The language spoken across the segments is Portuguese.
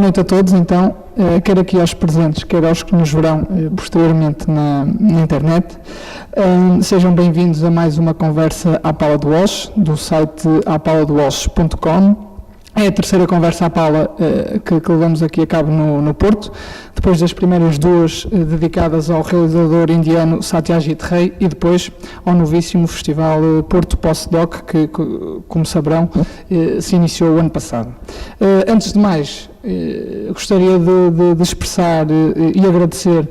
noite a todos, então, quer aqui aos presentes, quer aos que nos verão posteriormente na internet. Sejam bem-vindos a mais uma conversa à Pala de Walsh, do site apaladeWalsh.com. É a terceira conversa à pala que levamos aqui a cabo no Porto, depois das primeiras duas dedicadas ao realizador indiano Satyajit Ray e depois ao novíssimo festival Porto Postdoc, que, como saberão, se iniciou o ano passado. Antes de mais, gostaria de expressar e agradecer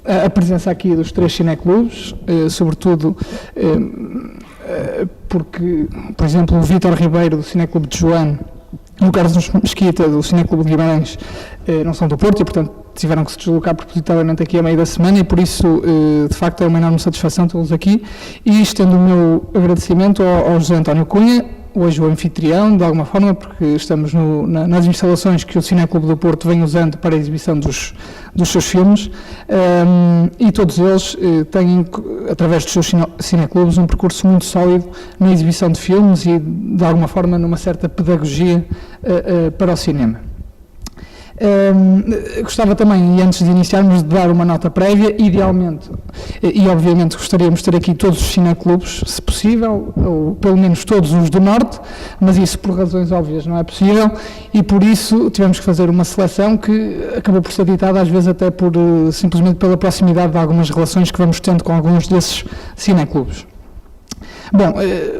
a presença aqui dos três cineclubes, sobretudo porque, por exemplo, o Vítor Ribeiro, do Cineclube de Joane, e o Carlos Mesquita, do Cineclube de Guimarães, não são do Porto e, portanto, tiveram que se deslocar propositadamente aqui a meio da semana e, por isso, de facto, é uma enorme satisfação tê-los aqui. E estendo o meu agradecimento ao José António Cunha, hoje o anfitrião, de alguma forma, porque estamos nas instalações que o Cineclube do Porto vem usando para a exibição dos seus filmes, e todos eles têm, através dos seus cineclubes, um percurso muito sólido na exibição de filmes e, de alguma forma, numa certa pedagogia para o cinema. Gostava também, e antes de iniciarmos, de dar uma nota prévia. Idealmente, e obviamente gostaríamos de ter aqui todos os cineclubes, se possível, ou pelo menos todos os do Norte, mas isso por razões óbvias não é possível, e por isso tivemos que fazer uma seleção que acabou por ser ditada às vezes até simplesmente pela proximidade de algumas relações que vamos tendo com alguns desses cineclubes. Bom,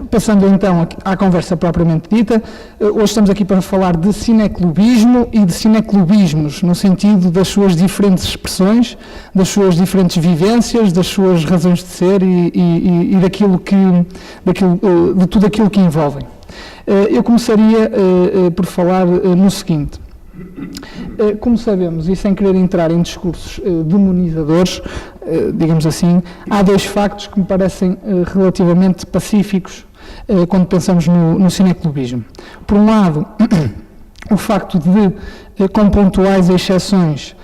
passando então à conversa propriamente dita, hoje estamos aqui para falar de cineclubismo e de cineclubismos, no sentido das suas diferentes expressões, das suas diferentes vivências, das suas razões de ser e de tudo aquilo que envolvem. Eu começaria por falar no seguinte. Como sabemos, e sem querer entrar em discursos demonizadores, digamos assim, há dois factos que me parecem relativamente pacíficos quando pensamos no cineclubismo. Por um lado, o facto de, com pontuais exceções,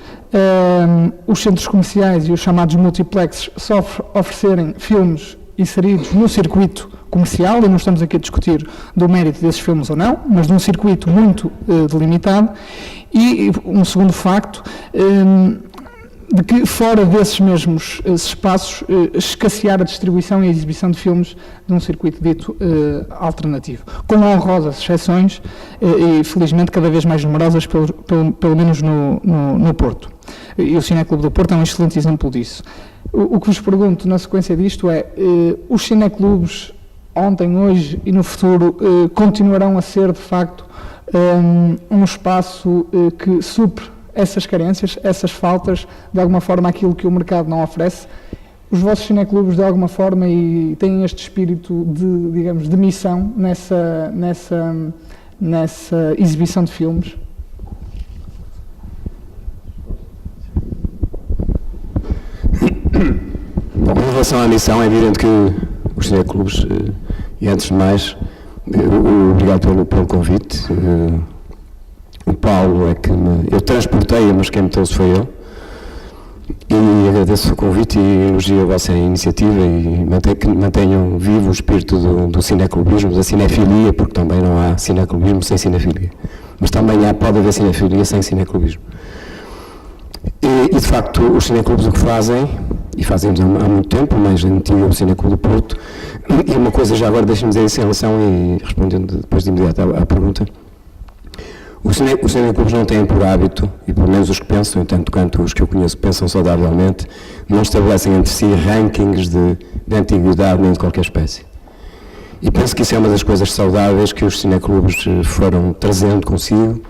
os centros comerciais e os chamados multiplexes só oferecerem filmes inseridos no circuito comercial, e não estamos aqui a discutir do mérito desses filmes ou não, mas num circuito muito delimitado, e um segundo facto, de que fora desses mesmos espaços escassear a distribuição e a exibição de filmes de um circuito dito alternativo, com honrosas exceções e felizmente cada vez mais numerosas, pelo menos no Porto. E o Cineclube do Porto é um excelente exemplo disso. O que vos pergunto na sequência disto é, os cineclubes ontem, hoje e no futuro continuarão a ser de facto um espaço que supre essas carências, essas faltas, de alguma forma aquilo que o mercado não oferece? Os vossos cineclubes de alguma forma e têm este espírito de, digamos, de missão nessa exibição de filmes? Bom, em relação à missão, é evidente que os cineclubes, e antes de mais, obrigado pelo convite. O Paulo é que eu transportei, mas quem me trouxe foi ele. E agradeço o convite e elogio a vossa iniciativa e mantenham vivo o espírito do cineclubismo, da cinefilia, porque também não há cineclubismo sem cinefilia. Mas também pode haver cinefilia sem cineclubismo. E de facto, os cineclubes o que fazem, e fazemos há muito tempo, mais antigo o Cineclube do Porto, e uma coisa já agora deixem-me dizer isso em relação, e respondendo depois de imediato à pergunta, os cineclubes não têm por hábito, e pelo menos os que pensam, tanto quanto os que eu conheço pensam saudavelmente, não estabelecem entre si rankings de antiguidade nem de qualquer espécie. E penso que isso é uma das coisas saudáveis que os cineclubes foram trazendo consigo,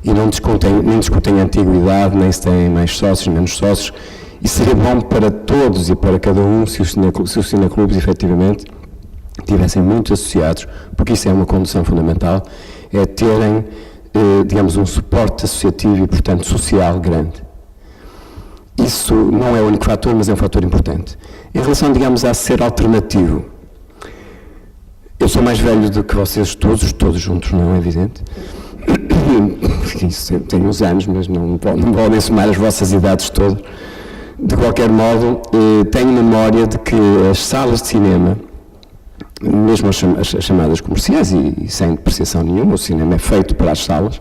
e nem discutem a antiguidade, nem se têm mais sócios, menos sócios, e seria bom para todos e para cada um se os cineclubes efetivamente tivessem muitos associados, porque isso é uma condição fundamental, é terem, digamos, um suporte associativo e, portanto, social grande. Isso não é o único fator, mas é um fator importante. Em relação, digamos, a ser alternativo, eu sou mais velho do que vocês todos juntos, não é evidente? Tenho uns anos, mas não podem somar as vossas idades todas. De qualquer modo, tenho memória de que as salas de cinema, mesmo as chamadas comerciais, e sem depreciação nenhuma, o cinema é feito para as salas,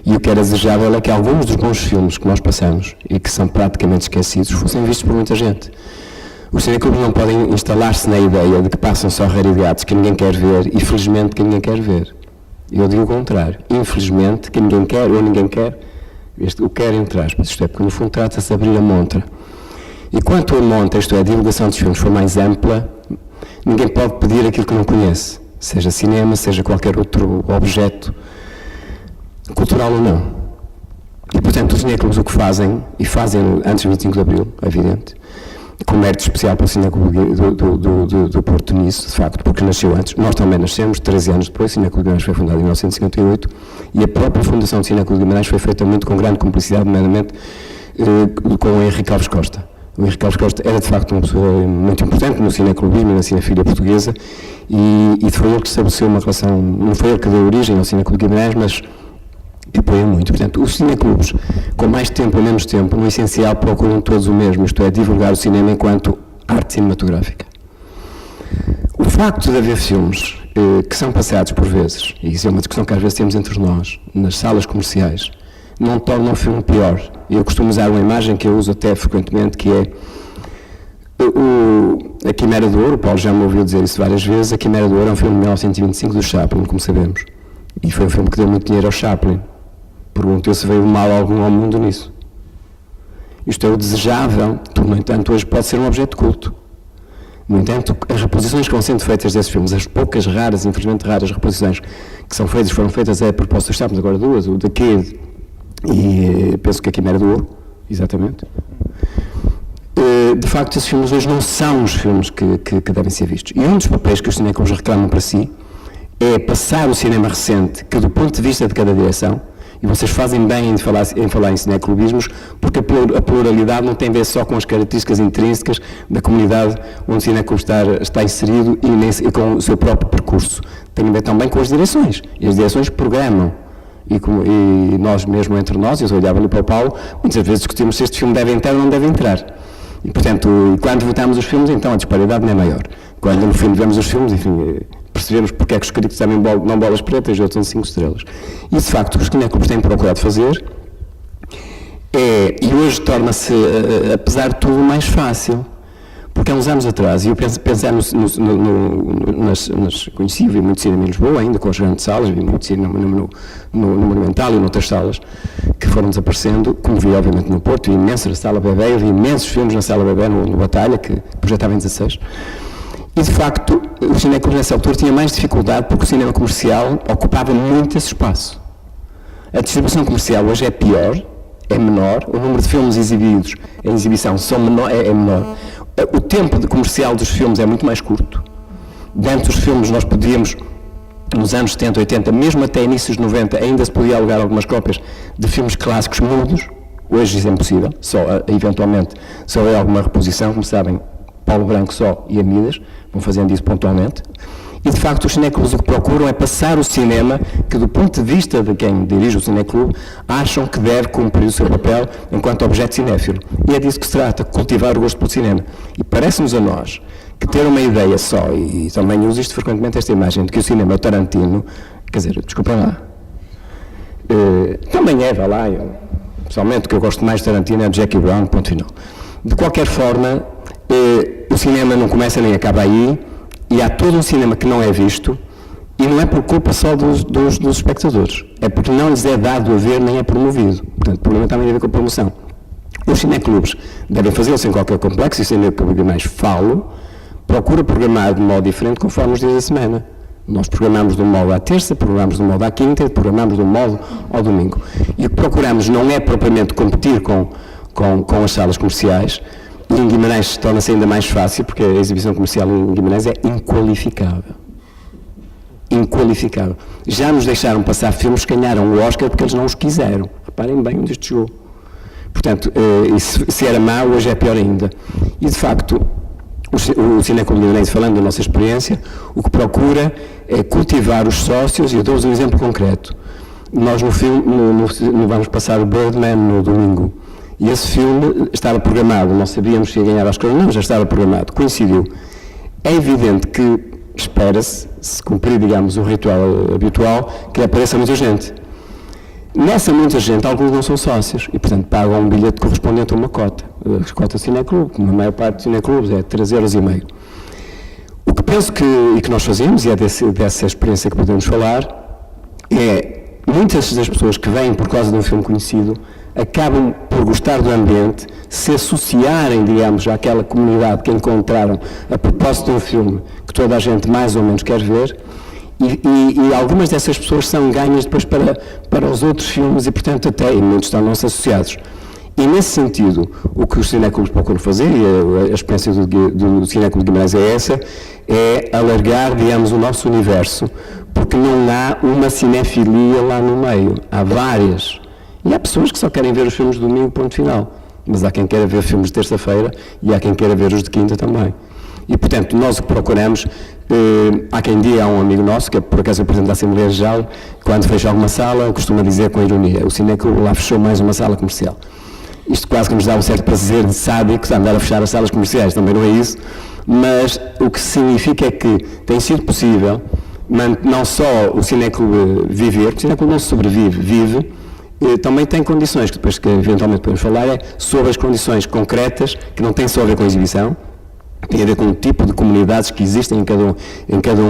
E o que era desejável é que alguns dos bons filmes que nós passamos e que são praticamente esquecidos fossem vistos por muita gente. Os cineclubes não podem instalar-se na ideia de que passam só raridades que ninguém quer ver e felizmente que ninguém quer ver. Eu digo o contrário. Infelizmente, que ninguém quer ou ninguém quer, o quer entre aspas, isto é, porque no fundo trata-se de abrir a montra. E quanto a montra, isto é, a divulgação dos filmes for mais ampla, ninguém pode pedir aquilo que não conhece, seja cinema, seja qualquer outro objeto, cultural ou não. E, portanto, os cineclubes o que fazem, e fazem antes do 25 de Abril, é evidente, com mérito especial para o Cineclube do Porto nisso, de facto, porque nasceu antes. Nós também nascemos, 13 anos depois, o Cineclube de Guimarães foi fundado em 1958, e a própria fundação do Cineclube de Guimarães foi feita muito com grande cumplicidade, nomeadamente com o Henrique Alves Costa. O Henrique Alves Costa era, de facto, uma pessoa muito importante no cineclubismo e na cinefilia portuguesa, e foi ele que estabeleceu uma relação, não foi ele que deu origem ao Cineclube de Guimarães, mas apoia muito. Portanto, os cineclubes, com mais tempo ou menos tempo, no essencial procuram todos o mesmo, isto é, divulgar o cinema enquanto arte cinematográfica. O facto de haver filmes que são passados por vezes, e isso é uma discussão que às vezes temos entre nós, nas salas comerciais, não torna o filme pior. Eu costumo usar uma imagem que eu uso até frequentemente, que é A Quimera do Ouro. O Paulo já me ouviu dizer isso várias vezes. A Quimera do Ouro é um filme de 1925 do Chaplin, como sabemos, e foi um filme que deu muito dinheiro ao Chaplin. Perguntou se veio mal algum ao mundo nisso. Isto é o desejável, no entanto, hoje pode ser um objeto de culto. No entanto, as reposições que vão sendo feitas desses filmes, as poucas raras, infelizmente raras reposições que são feitas, foram feitas a propósito dos Chaplin, agora duas, o The Kid e penso que a Quimera do Ouro, exatamente. De facto, esses filmes hoje não são os filmes que devem ser vistos. E um dos papéis que os cineclubes reclamam para si é passar o cinema recente, que do ponto de vista de cada direção, e vocês fazem bem em falar em cineclubismos, porque a pluralidade não tem a ver só com as características intrínsecas da comunidade onde o cineclube está inserido e com o seu próprio percurso. Tem a ver também com as direções, e as direções programam. E nós mesmo entre nós, eu olhava ali para o Paulo, muitas vezes discutimos se este filme deve entrar ou não deve entrar. E, portanto, quando votamos os filmes, então a disparidade não é maior. Quando no fim vemos os filmes, enfim, percebemos porque é que os críticos também não bolas pretas e outros são 5 estrelas. E, de facto, o que os cineclubes têm procurado fazer e hoje torna-se, apesar de tudo, mais fácil. Porque há uns anos atrás, e eu pensar conheci, vi muito cinema em Lisboa, ainda com as grandes salas, vi muito cinema no Monumental e noutras salas que foram desaparecendo, como vi obviamente no Porto, vi imensos na Sala Bebé, eu vi imensos filmes na Sala Bebé, no Batalha, que projetava em 16. E de facto, o cineclube nessa altura tinha mais dificuldade porque o cinema comercial ocupava muito esse espaço. A distribuição comercial hoje é pior, é menor, o número de filmes exibidos em exibição é menor. O tempo de comercial dos filmes é muito mais curto. Dentro dos filmes nós podíamos, nos anos 70, 80, mesmo até inícios de 90, ainda se podia alugar algumas cópias de filmes clássicos mudos. Hoje isso é impossível, eventualmente só é alguma reposição, como sabem, Paulo Branco só e Amidas vão fazendo isso pontualmente. E, de facto, os cineclubes o que procuram é passar o cinema que, do ponto de vista de quem dirige o cineclube, acham que deve cumprir o seu papel enquanto objeto cinéfilo. E é disso que se trata, cultivar o gosto pelo cinema. E parece-nos a nós que ter uma ideia só, e também uso isto frequentemente, esta imagem de que o cinema é o Tarantino, quer dizer, desculpem lá, também é, vá lá, pessoalmente o que eu gosto mais de Tarantino é de Jackie Brown, ponto final. De qualquer forma, o cinema não começa nem acaba aí, e há todo um cinema que não é visto, e não é por culpa só dos espectadores, é porque não lhes é dado a ver nem é promovido. Portanto, o problema também tem a ver com a promoção. Os cineclubes devem fazê-lo sem qualquer complexo, e sem o que eu mais falo, procura programar de um modo diferente conforme os dias da semana. Nós programamos de um modo à terça, programamos de um modo à quinta, programamos de um modo ao domingo. E o que procuramos não é propriamente competir com as salas comerciais. E em Guimarães torna-se ainda mais fácil, porque a exibição comercial em Guimarães é inqualificável. Inqualificável. Já nos deixaram passar filmes que ganharam o Oscar porque eles não os quiseram. Reparem bem onde isto chegou. Portanto, se era mau, hoje é pior ainda. E, de facto, o Cineclube Guimarães, falando da nossa experiência, o que procura é cultivar os sócios, e eu dou-vos um exemplo concreto. Nós no filme, vamos passar o Birdman no domingo. E esse filme estava programado, não sabíamos se ia ganhar Oscar ou não, já estava programado, coincidiu. É evidente que espera-se, se cumprir, digamos, o ritual habitual, que apareça muita gente. Nessa muita gente, alguns não são sócios e, portanto, pagam um bilhete correspondente a uma cota. A cota Cineclube, como a maior parte dos cineclubes, é 3,5 €. O que penso e que nós fazemos, e é dessa experiência que podemos falar, é muitas das pessoas que vêm por causa de um filme conhecido acabam por gostar do ambiente, se associarem, digamos, àquela comunidade que encontraram a propósito de um filme que toda a gente mais ou menos quer ver, e algumas dessas pessoas são ganhas depois para os outros filmes e, portanto, até, e muitos estão-se associados. E, nesse sentido, o que os cineclubes procuram fazer, e a experiência do Cineclube de Guimarães é essa, é alargar, digamos, o nosso universo, porque não há uma cinefilia lá no meio, há várias. E há pessoas que só querem ver os filmes de domingo, ponto final. Mas há quem queira ver filmes de terça-feira e há quem queira ver os de quinta também. E, portanto, nós o que procuramos, há quem diga, há um amigo nosso, que é por acaso o Presidente da Assembleia Geral, quando fecha alguma sala, costuma dizer com ironia, o Cineclube lá fechou mais uma sala comercial. Isto quase que nos dá um certo prazer de sádico, andar a fechar as salas comerciais, também não é isso, mas o que significa é que tem sido possível, não só o Cineclube viver, o Cineclube não sobrevive, vive, também tem condições, que depois que eventualmente podemos falar, é sobre as condições concretas, que não têm só a ver com a exibição, tem a ver com o tipo de comunidades que existem em cada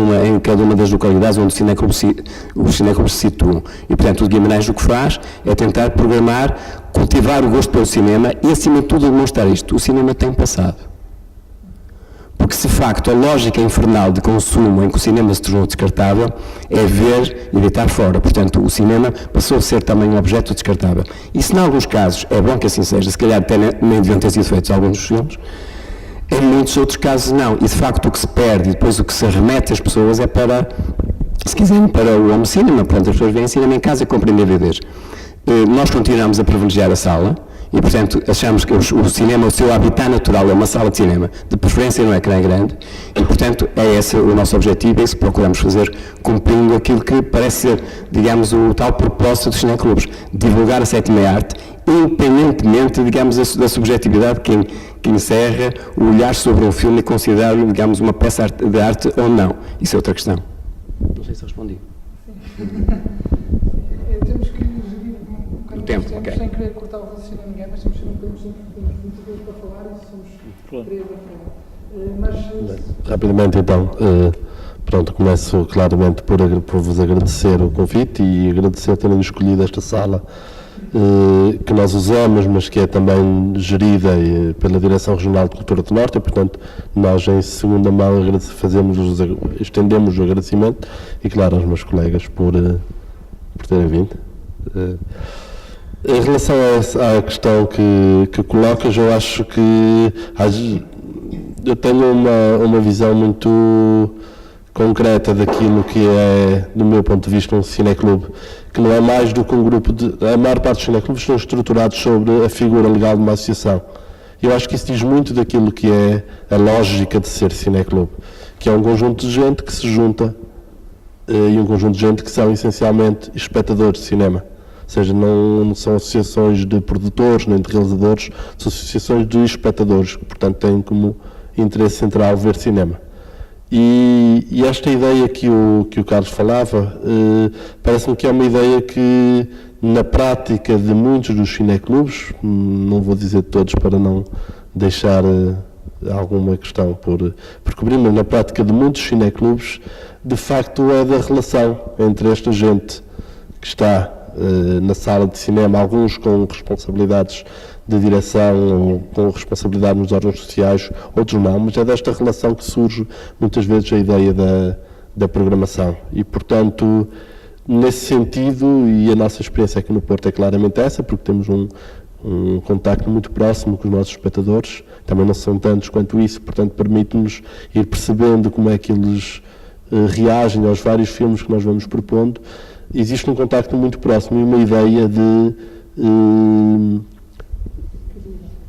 uma das localidades onde os cineclubes se situam. E, portanto, o Guimarães o que faz é tentar programar, cultivar o gosto pelo cinema e, acima de tudo, demonstrar isto. O cinema tem passado. Porque, se de facto, a lógica infernal de consumo em que o cinema se tornou descartável é ver e deitar fora. Portanto, o cinema passou a ser também um objeto descartável. E se, em alguns casos, é bom que assim seja, se calhar até nem deviam ter sido feitos alguns dos filmes, em muitos outros casos não. E, de facto, o que se perde e depois o que se remete às pessoas é para, se quiserem, para o home cinema. Portanto, as pessoas veem cinema em casa e comprem DVDs. Nós continuamos a privilegiar a sala e, portanto, achamos que o cinema, o seu habitat natural é uma sala de cinema, de preferência no ecrã grande, e, portanto, é esse o nosso objetivo, é isso que procuramos fazer, cumprindo aquilo que parece ser, digamos, o tal propósito dos cineclubes, divulgar a sétima arte, independentemente, digamos, da subjetividade de quem encerra o olhar sobre um filme e considerar-o, digamos, uma peça de arte ou não. Isso é outra questão. Não sei se respondi. Temos que gerir um bocadinho tempo, ok. Sem querer cortar o raciocínio a ninguém, mas temos que ser um bocadinho simples, temos muita coisa para falar e somos 3 da frente. Rapidamente, então, pronto, começo claramente por vos agradecer o convite e agradecer terem escolhido esta sala que nós usamos, mas que é também gerida pela Direção Regional de Cultura do Norte, e, portanto, nós em segunda mão estendemos o agradecimento e, claro, aos meus colegas por terem vindo. Em relação à questão que colocas, eu acho que eu tenho uma visão muito concreta daquilo que é, do meu ponto de vista, um cineclube, que não é mais do que um grupo a maior parte dos cineclubes estão estruturados sobre a figura legal de uma associação. Eu acho que isso diz muito daquilo que é a lógica de ser cineclube, que é um conjunto de gente que se junta e um conjunto de gente que são essencialmente espectadores de cinema. Ou seja, não são associações de produtores nem de realizadores, são associações de espectadores, que, portanto, têm como interesse central ver cinema. E esta ideia que o Carlos falava, parece-me que é uma ideia que, na prática de muitos dos cineclubes, não vou dizer todos para não deixar alguma questão por cobrir, mas na prática de muitos cineclubes, de facto é da relação entre esta gente que está na sala de cinema, alguns com responsabilidades de direção ou com responsabilidade nos órgãos sociais, outros não, mas é desta relação que surge muitas vezes a ideia da programação. E, portanto, nesse sentido, e a nossa experiência aqui no Porto é claramente essa, porque temos um contacto muito próximo com os nossos espectadores, também não são tantos quanto isso, portanto permite-nos ir percebendo como é que eles reagem aos vários filmes que nós vamos propondo. Existe um contacto muito próximo e uma ideia de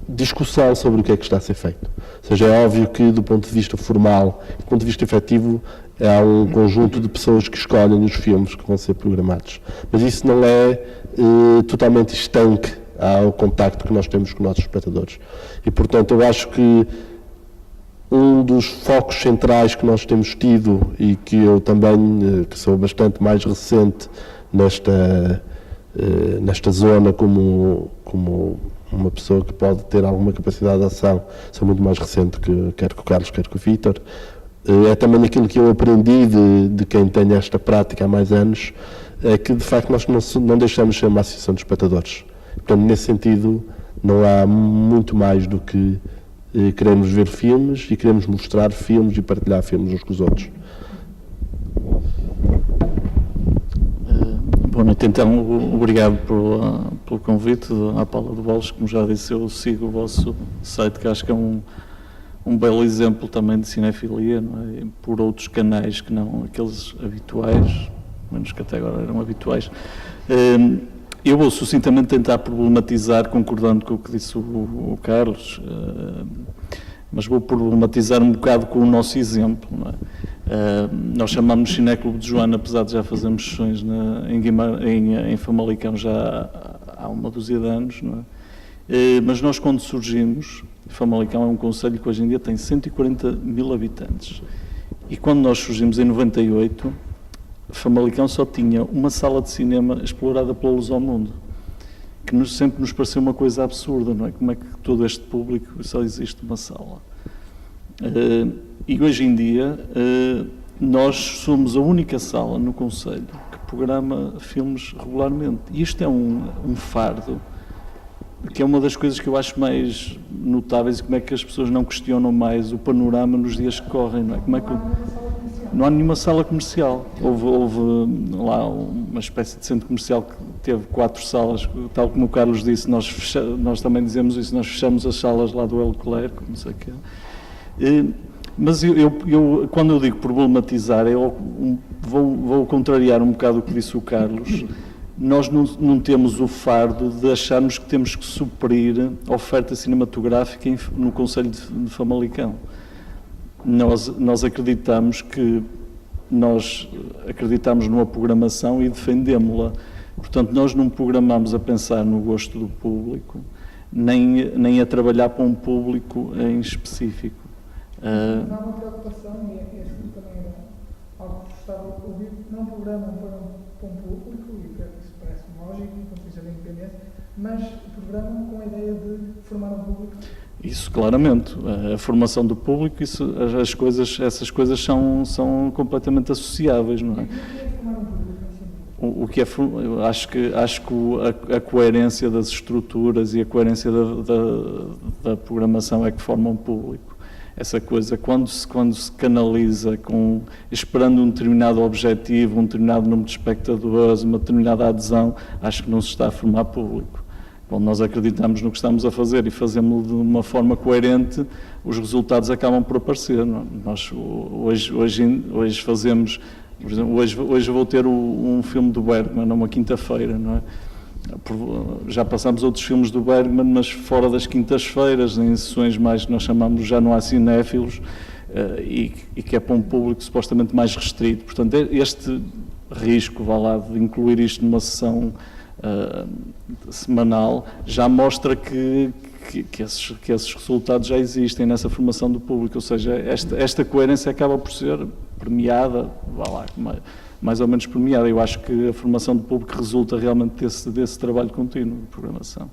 discussão sobre o que é que está a ser feito. Ou seja, é óbvio que do ponto de vista formal, do ponto de vista efetivo, há um conjunto de pessoas que escolhem os filmes que vão ser programados. Mas isso não é totalmente estanque ao contacto que nós temos com os nossos espectadores. E, portanto, eu acho que um dos focos centrais que nós temos tido e que eu também, que sou bastante mais recente nesta zona como uma pessoa que pode ter alguma capacidade de ação. Sou muito mais recente que quer que o Carlos, quer que o Vítor. É também aquilo que eu aprendi de quem tem esta prática há mais anos, é que de facto nós não deixamos de ser uma associação de espectadores. Portanto, nesse sentido, não há muito mais do que queremos ver filmes e queremos mostrar filmes e partilhar filmes uns com os outros. Boa noite, então, obrigado pelo convite à Paula de Bolos. Como já disse, eu sigo o vosso site, que acho que é um belo exemplo também de cinefilia, não é? Por outros canais que não aqueles habituais, menos que até agora eram habituais. Eu vou sucintamente tentar problematizar, concordando com o que disse o Carlos, mas vou problematizar um bocado com o nosso exemplo. Não é? Nós chamamos Cineclube de Joana, apesar de já fazermos sessões em Famalicão já há uma dúzia de anos, não é? Mas nós, quando surgimos, Famalicão é um concelho que hoje em dia tem 140 mil habitantes, e quando nós surgimos em 98, Famalicão só tinha uma sala de cinema explorada pela Luz ao Mundo, que sempre nos pareceu uma coisa absurda, não é? Como é que todo este público só existe uma sala? E hoje em dia nós somos a única sala no concelho que programa filmes regularmente. E isto é um fardo, que é uma das coisas que eu acho mais notáveis, e como é que as pessoas não questionam mais o panorama nos dias que correm, não é? Como é que não há nenhuma sala comercial. Houve lá uma espécie de centro comercial que teve 4 salas, tal como o Carlos disse, nós também dizemos isso, nós fechamos as salas lá do El Clerco, não sei o quê. Mas quando eu digo problematizar, vou contrariar um bocado o que disse o Carlos. Nós não temos o fardo de acharmos que temos que suprir a oferta cinematográfica no concelho de Famalicão. Nós acreditamos numa programação e defendemos-la. Portanto, nós não programamos a pensar no gosto do público, nem a trabalhar para um público em específico. Não há uma preocupação, e este também era algo que gostava de ouvir, não programam para um público, e isso parece lógico, do ponto de vista da independência, mas programam com a ideia de formar um público. Isso, claramente. A formação do público, essas coisas são completamente associáveis, não é? O que é formar um público? Acho que a coerência das estruturas e a coerência da programação é que forma um público. Essa coisa, quando se canaliza esperando um determinado objetivo, um determinado número de espectadores, uma determinada adesão, acho que não se está a formar público. Quando nós acreditamos no que estamos a fazer e fazemos de uma forma coerente, os resultados acabam por aparecer. Não? Nós hoje fazemos, por exemplo, hoje vou ter um filme do Bergman, numa quinta-feira, não é? Já passámos outros filmes do Bergman, mas fora das quintas-feiras, em sessões mais que nós chamamos já não há cinéfilos, e que é para um público supostamente mais restrito. Portanto, este risco, vá lá, de incluir isto numa sessão semanal, já mostra que esses resultados já existem nessa formação do público, ou seja, esta coerência acaba por ser premiada, vá lá, mais ou menos premiada. Eu acho que a formação do público resulta realmente desse trabalho contínuo de programação.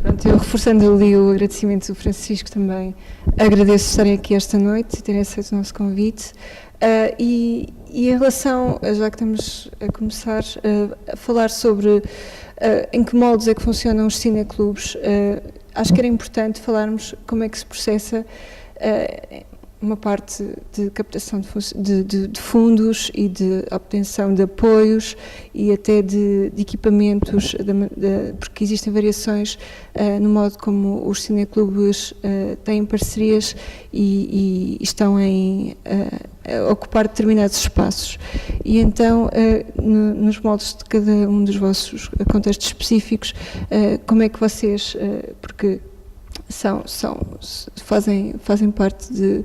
Pronto, eu reforçando ali o agradecimento do Francisco também, agradeço estarem aqui esta noite e terem aceito o nosso convite. E em relação, já que estamos a começar a falar sobre em que moldes é que funcionam os cineclubes, acho que era importante falarmos como é que se processa uma parte de captação de fundos e de obtenção de apoios e até de equipamentos, porque existem variações no modo como os cineclubes têm parcerias e estão a ocupar determinados espaços. E então, nos moldes de cada um dos vossos contextos específicos, como é que vocês, porque fazem parte de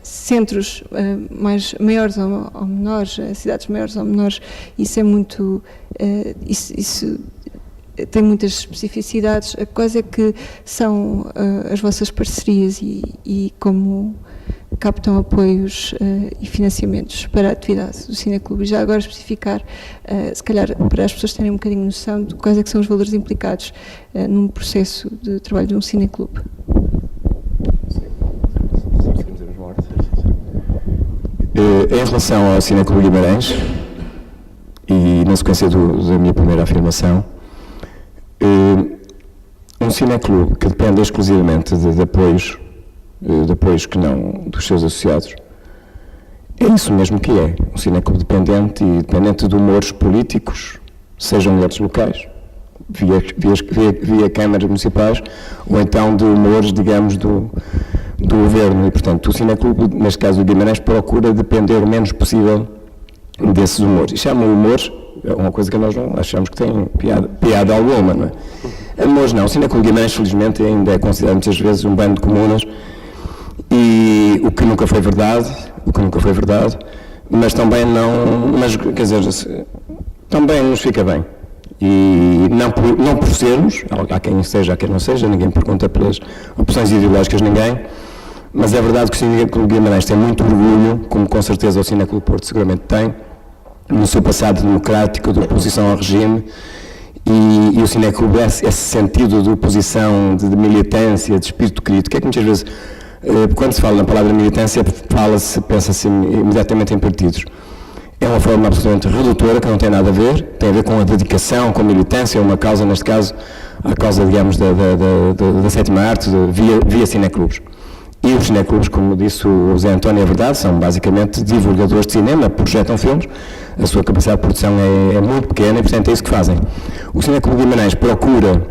centros maiores ou menores, cidades maiores ou menores, isso é muito, isso tem muitas especificidades. Quais é que são as vossas parcerias e como captam apoios e financiamentos para a atividade do Cineclube. E já agora especificar, se calhar para as pessoas terem um bocadinho noção de quais é que são os valores implicados num processo de trabalho de um Cineclube. Em relação ao Cineclube Guimarães, e na sequência da minha primeira afirmação, um cineclube que depende exclusivamente de apoios que não dos seus associados, é isso mesmo que é, um cineclube dependente e dependente de humores políticos, sejam eles locais, via câmaras municipais, ou então de humores, digamos, do governo, e portanto o cineclube, neste caso o Guimarães, procura depender o menos possível desses humores. E chamam humores, é uma coisa que nós não achamos que tem piada alguma, não é? Humores não, o Cineclube Guimarães, felizmente, ainda é considerado muitas vezes um bando de comunas, e o que nunca foi verdade, mas também não, mas quer dizer, também nos fica bem. E não por sermos, há quem seja, há quem não seja, ninguém pergunta pelas opções ideológicas, ninguém, mas é verdade que o Cineclube Guimarães tem muito orgulho, como com certeza o Cineclube Porto seguramente tem, no seu passado democrático, de oposição ao regime, e o Cineclube, esse sentido de oposição, de militância, de espírito crítico, é que muitas vezes, quando se fala na palavra militância, pensa-se imediatamente em partidos. É uma forma absolutamente redutora, que não tem nada a ver, tem a ver com a dedicação, com a militância, uma causa, neste caso, a causa, digamos, da sétima arte, via cineclubes. E os cineclubes, como disse o José António, é verdade, são basicamente divulgadores de cinema, projetam filmes, a sua capacidade de produção é muito pequena e, portanto, é isso que fazem. O Cineclube Guimarães procura,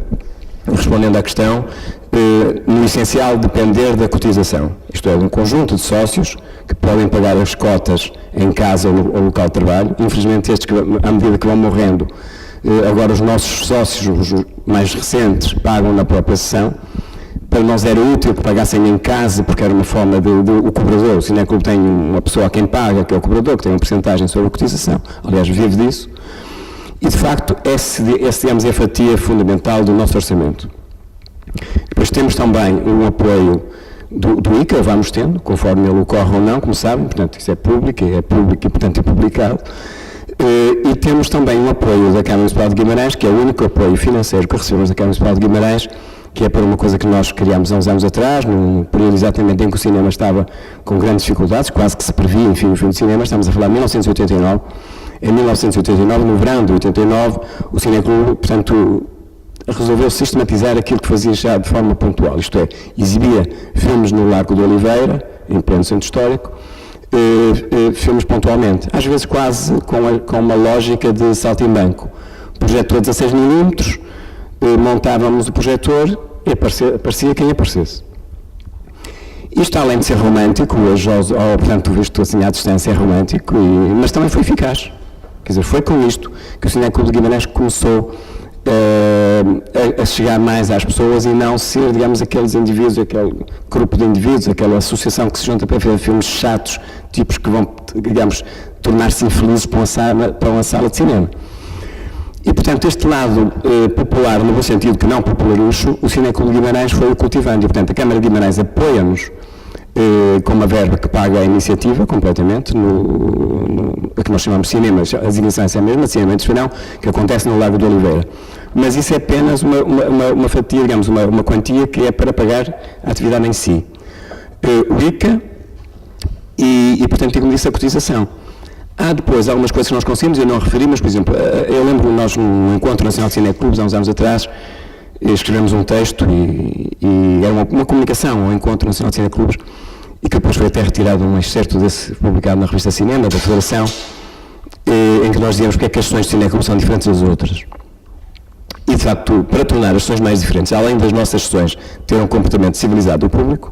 respondendo à questão, no essencial depender da cotização, isto é, de um conjunto de sócios que podem pagar as cotas em casa ou local de trabalho. Infelizmente, estes, à medida que vão morrendo, agora os nossos sócios, os mais recentes, pagam na própria sessão. Para nós era útil que pagassem em casa, porque era uma forma o cobrador, o Cineclube tem uma pessoa a quem paga, que é o cobrador, que tem uma porcentagem sobre a cotização, aliás, vive disso, e de facto, digamos, é a fatia fundamental do nosso orçamento. Depois temos também um apoio do ICA, vamos tendo, conforme ele ocorre ou não, como sabem, portanto, isso é público e, portanto, é publicado. E temos também um apoio da Câmara Municipal de Guimarães, que é o único apoio financeiro que recebemos da Câmara Municipal de Guimarães, que é para uma coisa que nós criámos há uns anos atrás, num período exatamente em que o cinema estava com grandes dificuldades, quase que se previa, enfim, o fim do cinema. Estamos a falar de 1989. Em 1989, no verão de 89, o Cineclube, portanto, resolveu sistematizar aquilo que fazia já de forma pontual, isto é, exibia filmes no Largo do Oliveira, em pleno centro histórico, filmes pontualmente, às vezes quase com uma lógica de saltimbanco. Projetor 16mm, montávamos o projetor e aparecia quem aparecesse. Isto, além de ser romântico, hoje, portanto, visto assim à distância, é romântico, mas também foi eficaz. Quer dizer, foi com isto que o Cineclube de Guimarães começou a chegar mais às pessoas e não ser, digamos, aqueles indivíduos, aquele grupo de indivíduos, aquela associação que se junta para ver filmes chatos, tipos que vão, digamos, tornar-se infelizes para uma sala de cinema. E, portanto, este lado popular, no bom sentido que não popularucho, o Cineclube de Guimarães foi o cultivando. E, portanto, a Câmara de Guimarães apoia-nos com uma verba que paga a iniciativa completamente, a que nós chamamos de cinema, a designação é a mesma, cinema de verão, que acontece no Largo do Oliveira. Mas isso é apenas uma fatia, digamos, uma quantia que é para pagar a atividade em si. O ICA e, portanto, como disse, a cotização. Há depois algumas coisas que nós conseguimos, eu não referi, mas, por exemplo, eu lembro nós no Encontro Nacional de Cineclubes, há uns anos atrás, escrevemos um texto e era uma comunicação ao Encontro Nacional de Cineclubes, e que depois foi até retirado um excerto desse, publicado na revista Cinema, da Federação, em que nós dizíamos porque é que as sessões de cineclubes são diferentes das outras. E, de facto, para tornar as sessões mais diferentes, além das nossas sessões terem um comportamento civilizado do público,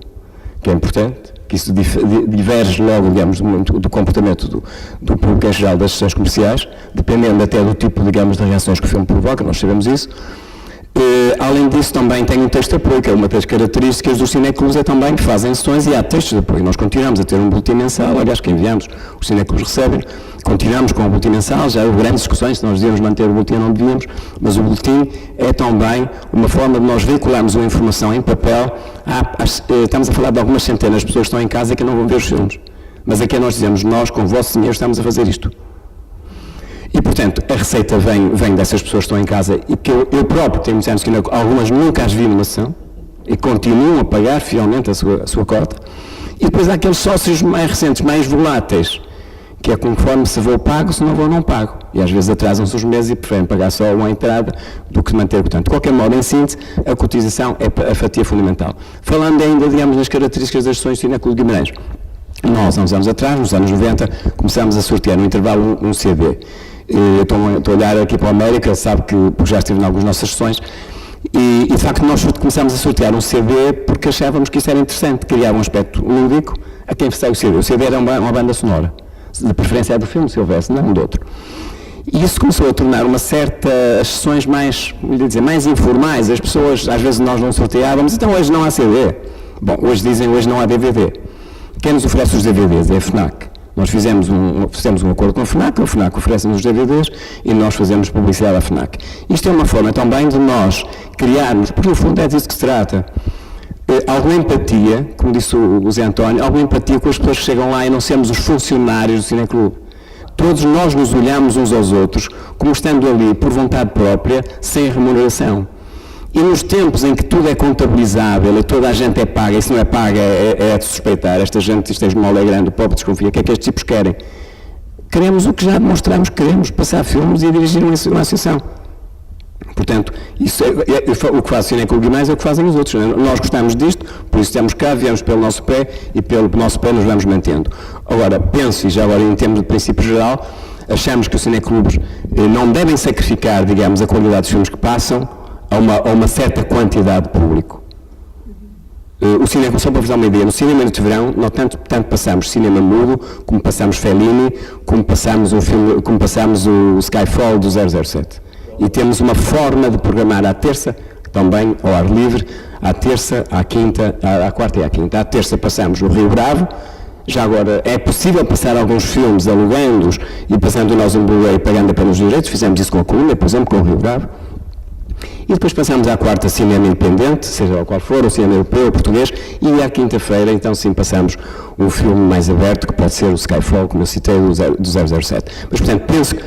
que é importante, que isso diverge logo, digamos, do comportamento do público em geral das sessões comerciais, dependendo até do tipo, digamos, de reações que o filme provoca, nós sabemos isso. Além disso, também tem um texto de apoio, que é uma das características dos cineclubes, é também que fazem sessões e há textos de apoio. Nós continuamos a ter um boletim mensal, aliás, que enviamos, os cineclubes recebem, continuamos com o boletim mensal, já houve grandes discussões se nós devíamos manter o boletim ou não devíamos, mas o boletim é também uma forma de nós veicularmos uma informação em papel. Estamos a falar de algumas centenas de pessoas que estão em casa que não vão ver os filmes, mas aqui nós dizemos, nós com o vosso dinheiro estamos a fazer isto. E, portanto, a receita vem dessas pessoas que estão em casa e que eu próprio tenho muitos anos que algumas nunca as vi numa sessão e continuam a pagar fielmente a sua cota. E depois há aqueles sócios mais recentes, mais voláteis, que é conforme se vou pago, se não vou não pago. E às vezes atrasam-se os meses e preferem pagar só uma entrada do que manter. Portanto, de qualquer modo, em síntese, a cotização é a fatia fundamental. Falando ainda, digamos, nas características das sessões de Cineclube de Guimarães. Nós, há uns anos atrás, nos anos 90, começámos a sortear no intervalo um CD. Eu estou a olhar aqui para a América, sabe que já estive em algumas nossas sessões, e de facto nós começámos a sortear um CD porque achávamos que isso era interessante, criava um aspecto lúdico a quem recebe o CD. O CD era uma banda sonora, de preferência é do filme, se houvesse, não do outro. E isso começou a tornar uma certa, as sessões mais, mais informais, as pessoas, às vezes nós não sorteávamos, então hoje não há CD. Bom, hoje dizem, hoje não há DVD. Quem nos oferece os DVDs é a FNAC. Nós fizemos um acordo com a FNAC oferece-nos os DVDs e nós fazemos publicidade à FNAC. Isto é uma forma também de nós criarmos, porque no fundo é disso que se trata, alguma empatia, como disse o Zé António, alguma empatia com as pessoas que chegam lá e não sermos os funcionários do Cineclube. Todos nós nos olhamos uns aos outros como estando ali por vontade própria, sem remuneração. E nos tempos em que tudo é contabilizável e toda a gente é paga, e se não é paga é de suspeitar, esta gente, isto é esmola é grande, o pobre desconfia, o que é que estes tipos querem? Queremos o que já demonstramos, queremos passar filmes e dirigir uma associação. Portanto, isso o que faz o Cineclube de Guimarães é o que fazem os outros. Nós gostamos disto, por isso estamos cá, viemos pelo nosso pé e pelo nosso pé nos vamos mantendo. Agora, penso, e já agora em termos de princípio geral, achamos que os cineclubes não devem sacrificar, digamos, a qualidade dos filmes que passam a uma certa quantidade de público. O cinema, só para vos dar uma ideia, no cinema de verão, nós tanto passamos cinema mudo, como passamos Fellini, como passamos o Skyfall do 007. E temos uma forma de programar à terça, também ao ar livre, à terça, à quinta, à quarta e à quinta. À terça passamos no Rio Bravo, já agora é possível passar alguns filmes alugando-os e passando nós um Blu-ray pagando apenas os direitos, fizemos isso com a Coluna, por exemplo, com o Rio Bravo. E depois passamos à quarta cinema independente, seja qual for, o cinema europeu, o português, e à quinta-feira, então sim, passamos um filme mais aberto, que pode ser o Skyfall, como eu citei, do 007. Mas, portanto, penso que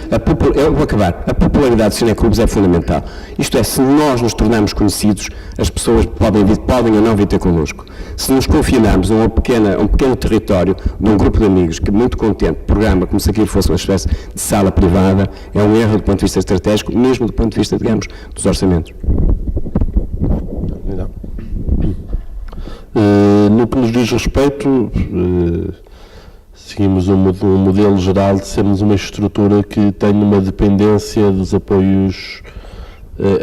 eu vou acabar, a popularidade dos cineclubes é fundamental. Isto é, se nós nos tornarmos conhecidos, as pessoas podem ou não vir ter connosco. Se nos confinarmos a um pequeno território de um grupo de amigos que, muito contente, programa como se aquilo fosse uma espécie de sala privada, é um erro do ponto de vista estratégico, mesmo do ponto de vista, digamos, dos orçamentos. No que nos diz respeito, seguimos um modelo geral de sermos uma estrutura que tem uma dependência dos apoios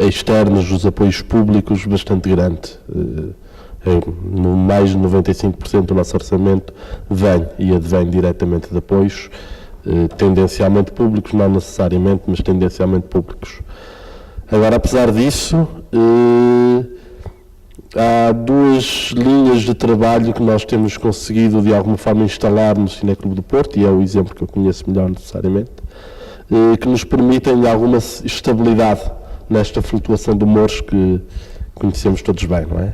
externos, dos apoios públicos bastante grande. Mais de 95% do nosso orçamento vem e advém diretamente de apoios, tendencialmente públicos, não necessariamente, mas tendencialmente públicos. Agora, apesar disso, há duas linhas de trabalho que nós temos conseguido de alguma forma instalar no Cineclube do Porto, e é o exemplo que eu conheço melhor necessariamente, que nos permitem alguma estabilidade nesta flutuação de humores que conhecemos todos bem, não é?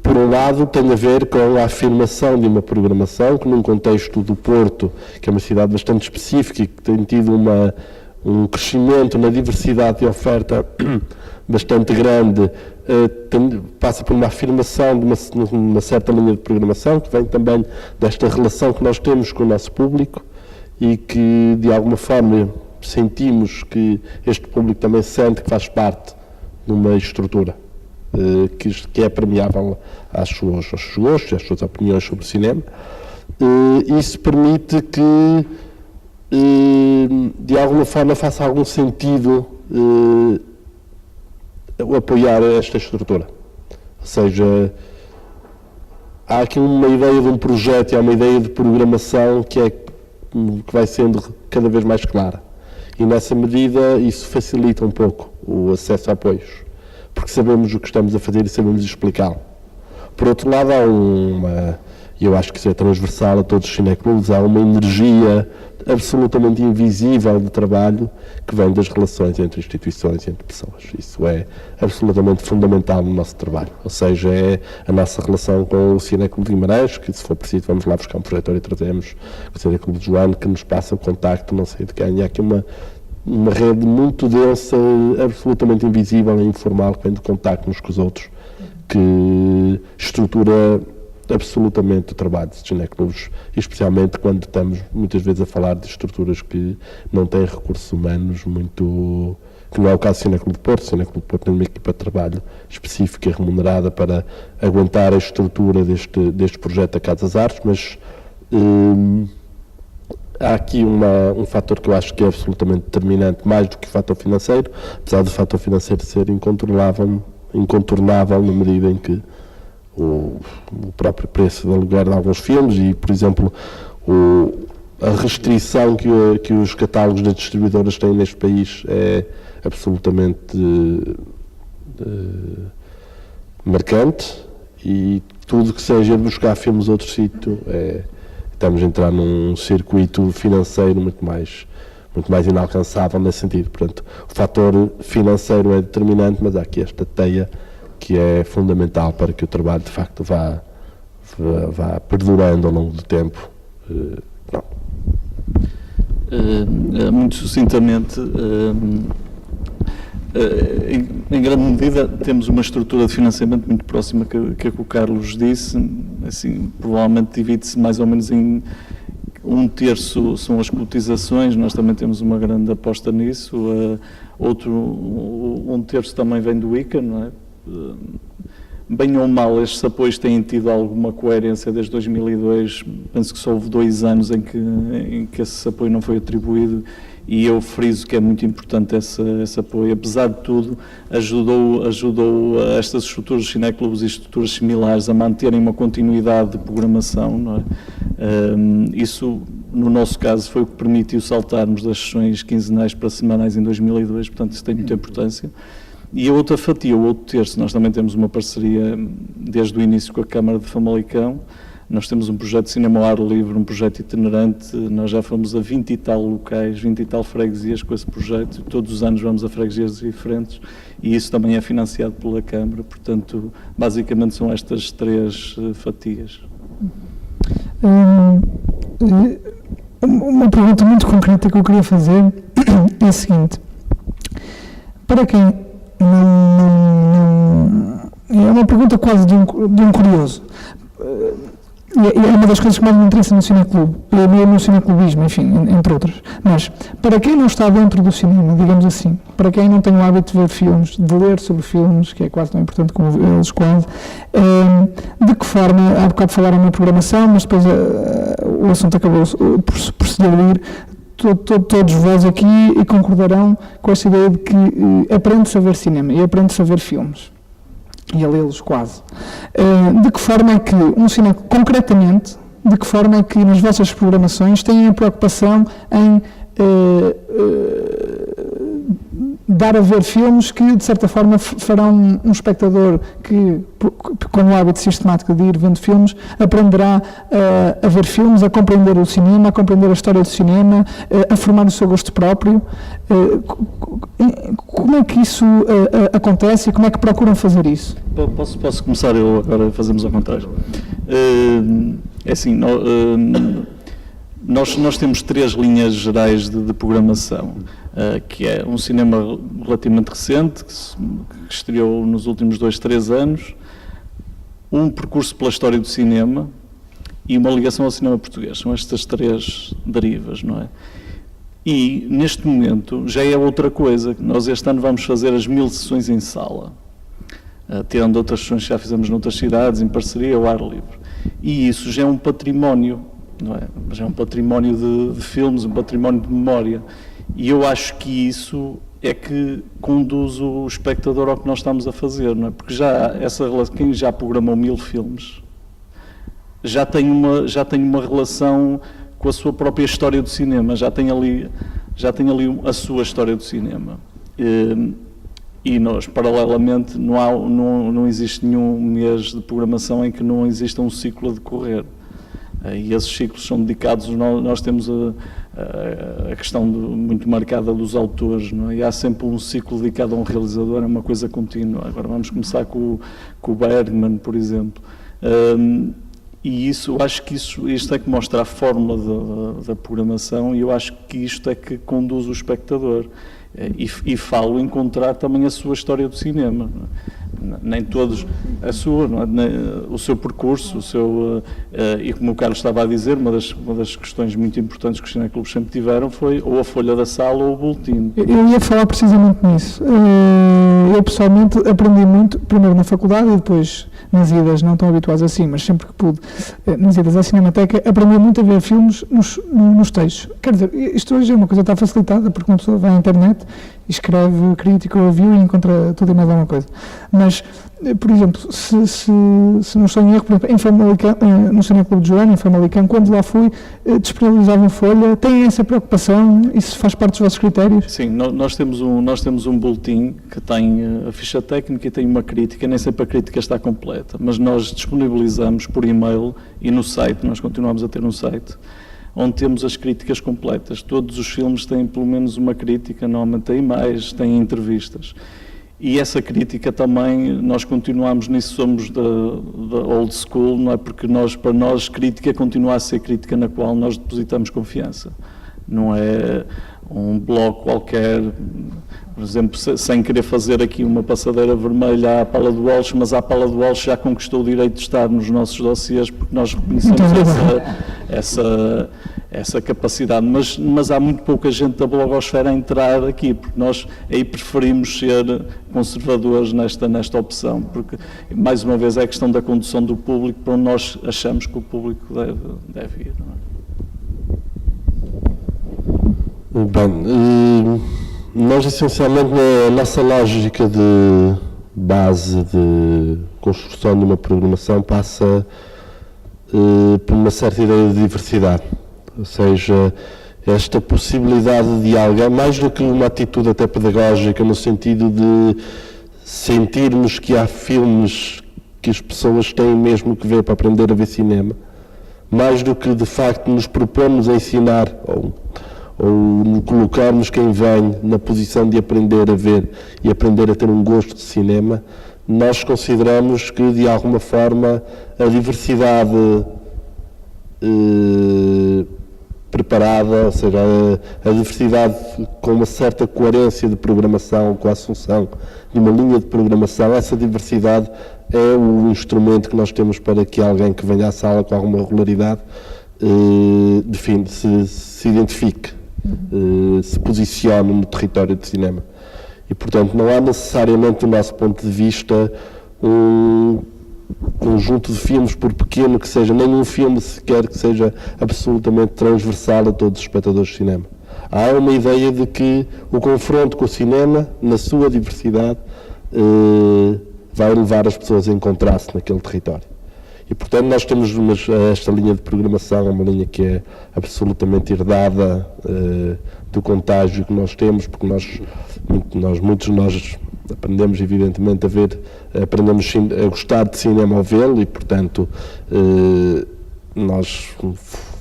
Por um lado, tem a ver com a afirmação de uma programação que, num contexto do Porto, que é uma cidade bastante específica e que tem tido um crescimento na diversidade de oferta bastante grande, passa por uma afirmação de uma certa linha de programação, que vem também desta relação que nós temos com o nosso público e que, de alguma forma, sentimos que este público também sente que faz parte de uma estrutura que é permeável aos seus gostos, às suas opiniões sobre o cinema. Isso permite que, de alguma forma, faça algum sentido apoiar esta estrutura. Ou seja, há aqui uma ideia de um projeto e há uma ideia de programação que vai sendo cada vez mais clara. e nessa medida isso facilita um pouco o acesso a apoios, porque sabemos o que estamos a fazer e sabemos explicá-lo. Por outro lado, há e eu acho que isso é transversal a todos os cineclubes, há uma energia absolutamente invisível de trabalho que vem das relações entre instituições e entre pessoas. Isso é absolutamente fundamental no nosso trabalho, ou seja, é a nossa relação com o Cineclube de Guimarães, que se for preciso vamos lá buscar um projetor e trazemos o Cineclube de João, que nos passa o contacto, não sei de quem, há aqui uma rede muito densa, absolutamente invisível e informal, que vem de contacto uns com os outros, que estrutura absolutamente o trabalho de cineclubes, especialmente quando estamos muitas vezes a falar de estruturas que não têm recursos humanos muito, que não é o caso do Cineclube de Porto. O Cineclube de Porto tem uma equipa de trabalho específica e remunerada para aguentar a estrutura deste projeto da Casa das Artes, mas há aqui um fator que eu acho que é absolutamente determinante, mais do que o fator financeiro, apesar do fator financeiro ser incontornável na medida em que o próprio preço de aluguer de alguns filmes e, por exemplo, a restrição que os catálogos das distribuidoras têm neste país é absolutamente marcante, e tudo que seja buscar filmes a outro sítio, estamos a entrar num circuito financeiro muito mais inalcançável nesse sentido. Portanto, o fator financeiro é determinante, mas há aqui esta teia que é fundamental para que o trabalho de facto vá perdurando ao longo do tempo. Muito sucintamente, em grande medida temos uma estrutura de financiamento muito próxima que o Carlos disse, assim, provavelmente divide-se mais ou menos em 1/3 são as cotizações, nós também temos uma grande aposta nisso, outro 1/3 também vem do ICA, não é? Bem ou mal, estes apoios têm tido alguma coerência desde 2002, penso que só houve 2 anos em que esse apoio não foi atribuído, e eu friso que é muito importante esse apoio. Apesar de tudo, ajudou estas estruturas de cineclubes e estruturas similares a manterem uma continuidade de programação, não é? Isso, no nosso caso, foi o que permitiu saltarmos das sessões quinzenais para semanais em 2002, portanto isso tem muita importância. E a outra fatia, o outro terço, nós também temos uma parceria desde o início com a Câmara de Famalicão. Nós temos um projeto de cinema ao ar livre, um projeto itinerante, nós já fomos a 20 e tal locais, 20 e tal freguesias com esse projeto, todos os anos vamos a freguesias diferentes, e isso também é financiado pela Câmara, portanto, basicamente são estas 3 fatias. Uma pergunta muito concreta que eu queria fazer é a seguinte: para quem é uma pergunta quase de um curioso, e é uma das coisas que mais me interessa no cineclube, no cineclubismo, enfim, entre outras. Mas, para quem não está dentro do cinema, digamos assim, para quem não tem o hábito de ver filmes, de ler sobre filmes, que é quase tão importante como eles quase, de que forma, há bocado falaram na programação, mas depois o assunto acabou por se diluir, todos vós aqui concordarão com essa ideia de que aprende-se a ver cinema e aprende-se a ver filmes. E a lê-los quase. De que forma é que concretamente, de que forma é que nas vossas programações têm a preocupação em dar a ver filmes que, de certa forma, farão um espectador que, com o hábito sistemático de ir vendo filmes, aprenderá a ver filmes, a compreender o cinema, a compreender a história do cinema, a formar o seu gosto próprio. Como é que isso acontece e como é que procuram fazer isso? Posso começar eu agora, fazemos ao contrário. É assim, nós temos 3 linhas gerais de programação, que é um cinema relativamente recente, que estreou nos últimos 2-3 anos, um percurso pela história do cinema e uma ligação ao cinema português. São estas 3 derivas, não é? E, neste momento, já é outra coisa. Nós este ano vamos fazer as 1000 sessões em sala, tirando outras sessões que já fizemos noutras cidades, em parceria, ao ar livre. E isso já é um património, não é? Já é um património de filmes, um património de memória. E eu acho que isso é que conduz o espectador ao que nós estamos a fazer, não é? Porque quem já programou 1000 filmes já tem uma relação com a sua própria história do cinema, já tem ali já tem ali a sua história do cinema. E nós, paralelamente, não existe nenhum mês de programação em que não exista um ciclo a decorrer. E esses ciclos são dedicados, nós temos a questão muito marcada dos autores, não é? E há sempre um ciclo dedicado a um realizador, é uma coisa contínua. Agora vamos começar com o Bergman, por exemplo. E isso, acho que isto é que mostra a fórmula da programação, e eu acho que isto é que conduz o espectador. E falo encontrar também a sua história do cinema. Nem todos a sua, não é? O seu percurso, e como o Carlos estava a dizer, uma das questões muito importantes que os cineclubes sempre tiveram foi ou a folha da sala ou o boletim. Eu ia falar precisamente nisso. Eu pessoalmente aprendi muito, primeiro na faculdade e depois nas idas, não tão habituados assim, mas sempre que pude, nas idas à Cinemateca, aprendi muito a ver filmes nos textos. Quer dizer, isto hoje é uma coisa que está facilitada, porque uma pessoa vai à internet, escreve crítica ou review e encontra tudo e mais alguma coisa. Mas, por exemplo, se não estou em erro, por exemplo, em Famalicão, no Cineclube de Joana, em Famalicão, quando lá fui, disponibilizavam folha. Têm essa preocupação? Isso faz parte dos vossos critérios? Sim, nós temos um boletim que tem a ficha técnica e tem uma crítica, nem sempre a crítica está completa, mas nós disponibilizamos por e-mail e no site, nós continuamos a ter um site, onde temos as críticas completas. Todos os filmes têm pelo menos uma crítica, normalmente têm mais, têm entrevistas. E essa crítica também, nós continuamos nisso, somos da old school, não é? Porque para nós, crítica continua a ser crítica na qual nós depositamos confiança. Não é um blog qualquer, por exemplo, sem querer fazer aqui uma passadeira vermelha à Pala do Walsh, mas a Pala do Walsh já conquistou o direito de estar nos nossos dossiês, porque nós reconhecemos essa capacidade, mas há muito pouca gente da blogosfera a entrar aqui, porque nós aí preferimos ser conservadores nesta opção, porque, mais uma vez, é a questão da condução do público para onde nós achamos que o público deve ir. Não é? Bem, nós essencialmente na nossa lógica de base de construção de uma programação passa por uma certa ideia de diversidade, ou seja, esta possibilidade de alguém, mais do que uma atitude até pedagógica, no sentido de sentirmos que há filmes que as pessoas têm mesmo que ver para aprender a ver cinema, mais do que de facto nos propomos a ensinar ou colocarmos quem vem na posição de aprender a ver e aprender a ter um gosto de cinema, nós consideramos que de alguma forma a diversidade preparada, ou seja, a diversidade com uma certa coerência de programação, com a assunção de uma linha de programação, essa diversidade é o instrumento que nós temos para que alguém que venha à sala com alguma regularidade se identifique, se posicione no território de cinema. E, portanto, não há necessariamente, do nosso ponto de vista, um conjunto de filmes, por pequeno que seja, nenhum filme sequer que seja absolutamente transversal a todos os espectadores de cinema. Há uma ideia de que o confronto com o cinema, na sua diversidade, vai levar as pessoas a encontrar-se naquele território. E, portanto, nós temos esta linha de programação, uma linha que é absolutamente herdada do contágio que nós temos, porque muitos de nós aprendemos, evidentemente, aprendemos a gostar de cinema ao vê-lo e, portanto, nós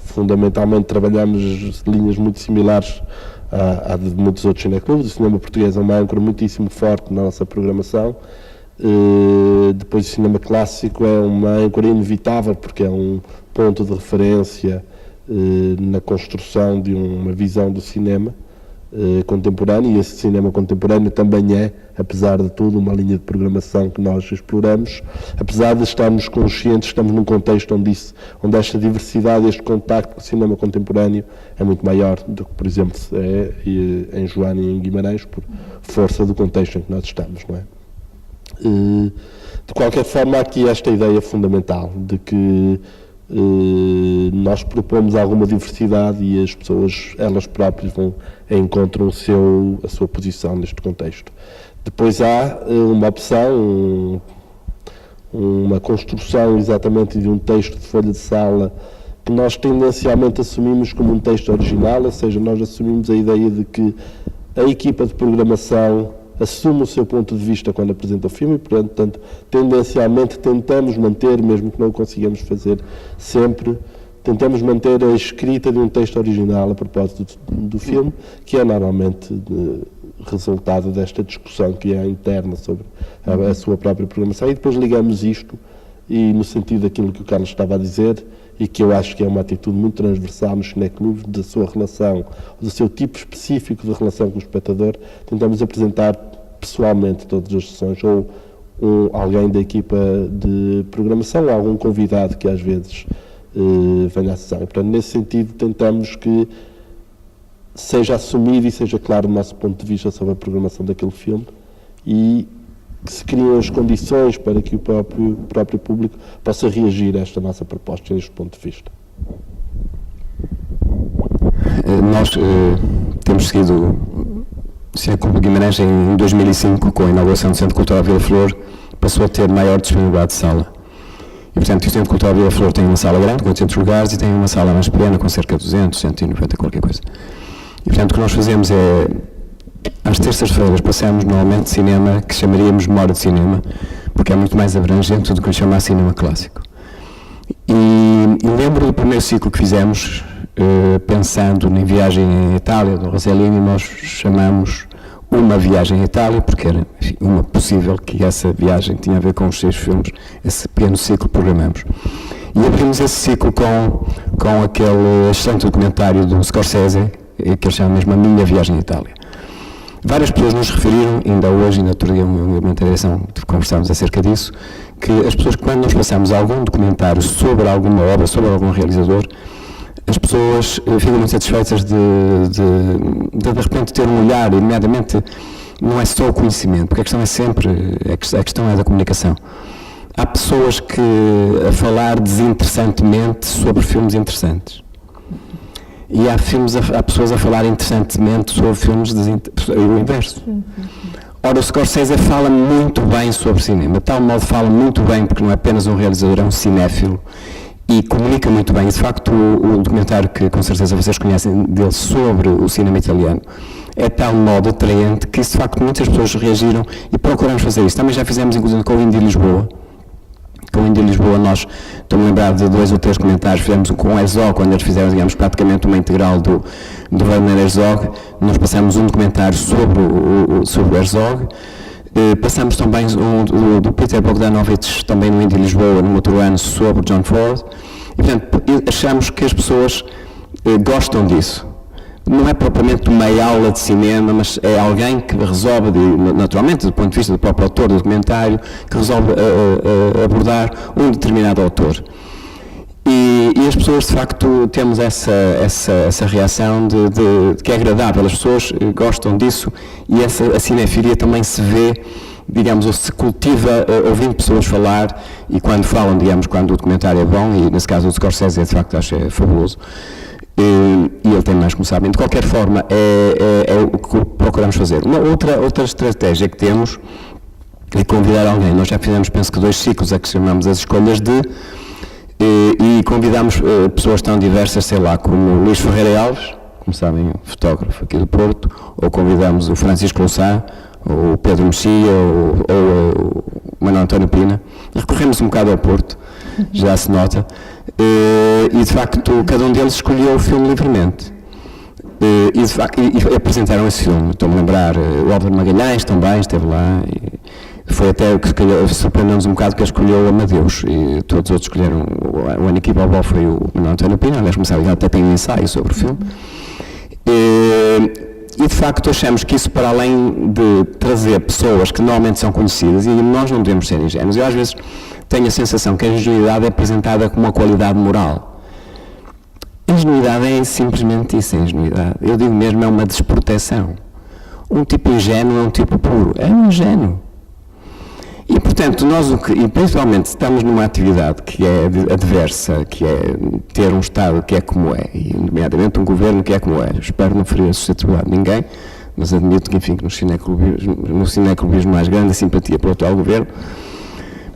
fundamentalmente trabalhamos linhas muito similares à de muitos outros cineclubes. O cinema português é uma âncora muitíssimo forte na nossa programação. Depois o cinema clássico é uma âncora inevitável, porque é um ponto de referência na construção de uma visão do cinema contemporâneo, e esse cinema contemporâneo também é, apesar de tudo, uma linha de programação que nós exploramos, apesar de estarmos conscientes, estamos num contexto onde esta diversidade, este contacto com o cinema contemporâneo é muito maior do que, por exemplo, é em Joana e em Guimarães, por força do contexto em que nós estamos, não é? De qualquer forma, há aqui esta ideia fundamental de que nós propomos alguma diversidade e as pessoas, elas próprias, encontram a sua posição neste contexto. Depois há uma opção, uma construção exatamente de um texto de folha de sala que nós tendencialmente assumimos como um texto original, ou seja, nós assumimos a ideia de que a equipa de programação assume o seu ponto de vista quando apresenta o filme e, portanto, tendencialmente tentamos manter, mesmo que não o consigamos fazer sempre, tentamos manter a escrita de um texto original a propósito do filme, que é normalmente resultado desta discussão que é interna sobre a sua própria programação, e depois ligamos isto, e no sentido daquilo que o Carlos estava a dizer, e que eu acho que é uma atitude muito transversal nos cineclubes, da sua relação, do seu tipo específico de relação com o espectador, tentamos apresentar pessoalmente todas as sessões, ou alguém da equipa de programação, ou algum convidado que às vezes venha à sessão. Portanto, nesse sentido, tentamos que seja assumido e seja claro o nosso ponto de vista sobre a programação daquele filme e que se criem as condições para que o próprio público possa reagir a esta nossa proposta neste ponto de vista. Nós temos seguido o Cineclube Guimarães em 2005, com a inauguração do Centro Cultural Vila Flor, passou a ter maior disponibilidade de sala. E, portanto, o Centro Cultural Vila Flor tem uma sala grande, com 800 lugares, e tem uma sala mais pequena, com cerca de 200, 190, qualquer coisa. E, portanto, o que nós fazemos é, às terças-feiras, passamos normalmente cinema que chamaríamos memória de cinema, porque é muito mais abrangente do que lhe chamar cinema clássico. E lembro do primeiro ciclo que fizemos, pensando em viagem em Itália, do Rossellini, nós chamamos uma viagem à Itália, porque era, enfim, uma possível que essa viagem tinha a ver com os 6 filmes, esse pequeno ciclo programamos. E abrimos esse ciclo com aquele excelente documentário do Scorsese, que ele chama mesmo A Minha Viagem à Itália. Várias pessoas nos referiram, ainda hoje, ainda outro dia, uma interação, conversámos acerca disso, que as pessoas, quando nós passamos algum documentário sobre alguma obra, sobre algum realizador, as pessoas ficam muito satisfeitas de repente ter um olhar, e nomeadamente não é só o conhecimento, porque a questão é sempre, a questão é da comunicação. Há pessoas que a falar desinteressantemente sobre filmes interessantes. E há pessoas a falar interessantemente sobre filmes desinteressantes, o inverso. Ora, o Scorsese fala muito bem sobre cinema, de tal modo fala muito bem, porque não é apenas um realizador, é um cinéfilo, e comunica muito bem. E, de facto, o documentário que com certeza vocês conhecem dele sobre o cinema italiano é de tal modo atraente que, de facto, muitas pessoas reagiram e procuramos fazer isso. Também já fizemos, inclusive, com o Indy Lisboa. Com o Indy Lisboa, nós, estou-me a lembrar de 2 ou 3 comentários, fizemos com o Herzog, quando eles fizeram, digamos, praticamente uma integral do Werner Herzog. Nós passamos um documentário sobre o Herzog. Passamos também do Peter Bogdanovich, também no Indy Lisboa, no outro ano, sobre John Ford. E, portanto, achamos que as pessoas gostam disso. Não é propriamente uma aula de cinema, mas é alguém que resolve, naturalmente, do ponto de vista do próprio autor do documentário, que resolve abordar um determinado autor. E as pessoas, de facto, temos essa reação de que é agradável, as pessoas gostam disso, e a cinefilia também se vê, digamos, ou se cultiva ouvindo pessoas falar, e quando falam, digamos, quando o documentário é bom, e nesse caso o Scorsese, de facto, acho que é fabuloso, e ele tem mais como sabem. De qualquer forma, é o que procuramos fazer. Uma outra estratégia que temos é convidar alguém. Nós já fizemos, penso que 2 ciclos a que chamamos as escolhas de, e convidamos pessoas tão diversas, sei lá, como Luís Ferreira Alves, como sabem, fotógrafo aqui do Porto, ou convidamos o Francisco Louçã, ou o Pedro Mexia, ou o Manuel António Pina. Recorremos um bocado ao Porto, já se nota, e de facto cada um deles escolheu o filme livremente. E apresentaram esse filme. Estou-me a lembrar, o Álvaro Magalhães também esteve lá, e foi até que surpreendeu-nos um bocado que ele escolheu o Amadeus, e todos os outros escolheram. O Aniki Bobó foi o Manuel António Pina, aliás, como sabem, até tem um ensaio sobre o filme. E de facto achamos que isso, para além de trazer pessoas que normalmente são conhecidas, e nós não devemos ser ingênuos, eu às vezes tenho a sensação que a ingenuidade é apresentada como uma qualidade moral. A ingenuidade é simplesmente isso, a ingenuidade. Eu digo mesmo, é uma desproteção. Um tipo ingênuo é um tipo puro, é um ingênuo. E, portanto, e principalmente estamos numa atividade que é adversa, que é ter um Estado que é como é, e nomeadamente um governo que é como é. Espero não ferir a suscetibilidade de ninguém, mas admito que, enfim, que no cineclubismo mais grande a simpatia pelo atual governo.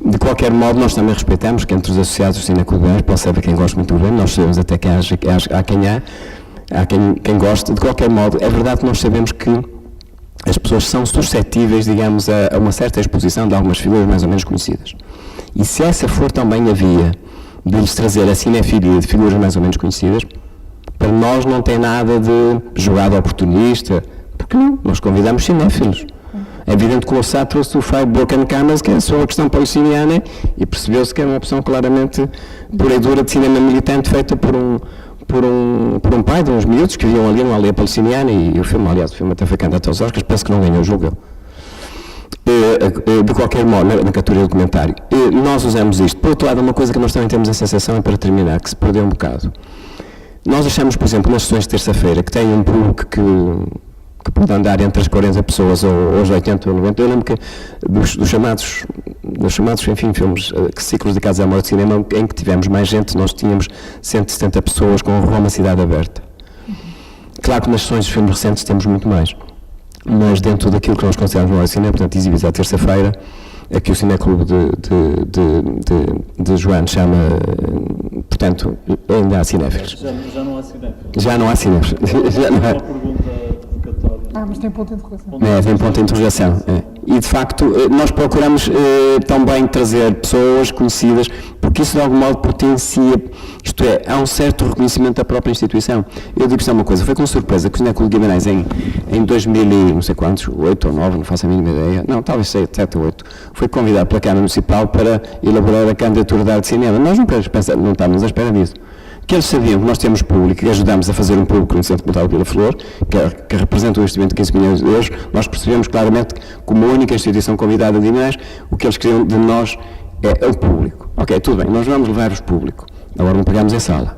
De qualquer modo, nós também respeitamos que entre os associados do Cineclube Guimarães possa haver quem goste muito do bem, nós sabemos até que há quem goste. De qualquer modo, é verdade que nós sabemos que as pessoas são suscetíveis, digamos, a uma certa exposição de algumas figuras mais ou menos conhecidas. E se essa for também a via de lhes trazer a cinefilia de figuras mais ou menos conhecidas, para nós não tem nada de jogada oportunista, porque não? Nós convidamos cinéfilos. É evidente que o Ossá trouxe o Five Broken Cameras, que é sobre a questão policiniana, e percebeu-se que era uma opção claramente pura e dura de cinema militante, feita por um pai de uns miúdos que viviam ali numa aldeia palestiniana, e o filme, aliás, o filme até foi candidato aos Oscars, penso que não ganhou, julgo eu. De qualquer modo, na categoria do documentário, nós usamos isto. Por outro lado, uma coisa que nós também temos a sensação, e para terminar, que se perdeu um bocado. Nós achamos, por exemplo, nas sessões de terça-feira, que tem um público que pode andar entre as 40 pessoas ou os 80 ou 90. Eu lembro que dos chamados, enfim, filmes, ciclos dedicados à morte de cinema, em que tivemos mais gente, nós tínhamos 170 pessoas com Roma Cidade Aberta. Claro que nas sessões de filmes recentes temos muito mais, mas dentro daquilo que nós consideramos morte de cinema, portanto, exibidos à terça-feira, aqui o Cineclube de João chama, portanto, ainda há cinéfilos. Já não há cinéfilos. Já não há cinéfilos. Já não há. Uma pergunta provocatória. Mas tem ponto de interrogação. Tem ponto de interrogação. E, de facto, nós procuramos também trazer pessoas conhecidas, porque isso, de algum modo, potencia, isto é, há um certo reconhecimento da própria instituição. Eu digo isto é uma coisa, foi com surpresa que o Cineclube Guimarães, em 2000 e não sei quantos, 8 ou 9, não faço a mínima ideia, não, talvez 7 ou 8, foi convidado pela Câmara Municipal para elaborar a candidatura da arte de cinema. Nós não estávamos à espera disso. Que eles sabiam que nós temos público e ajudamos a fazer um público no Centro Cultural Vila Flor, que representa um investimento de 15 milhões de euros, nós percebemos claramente que, como única instituição convidada de Guimarães, o que eles queriam de nós é o público. Ok, tudo bem, nós vamos levar-vos público, agora não pagamos em sala.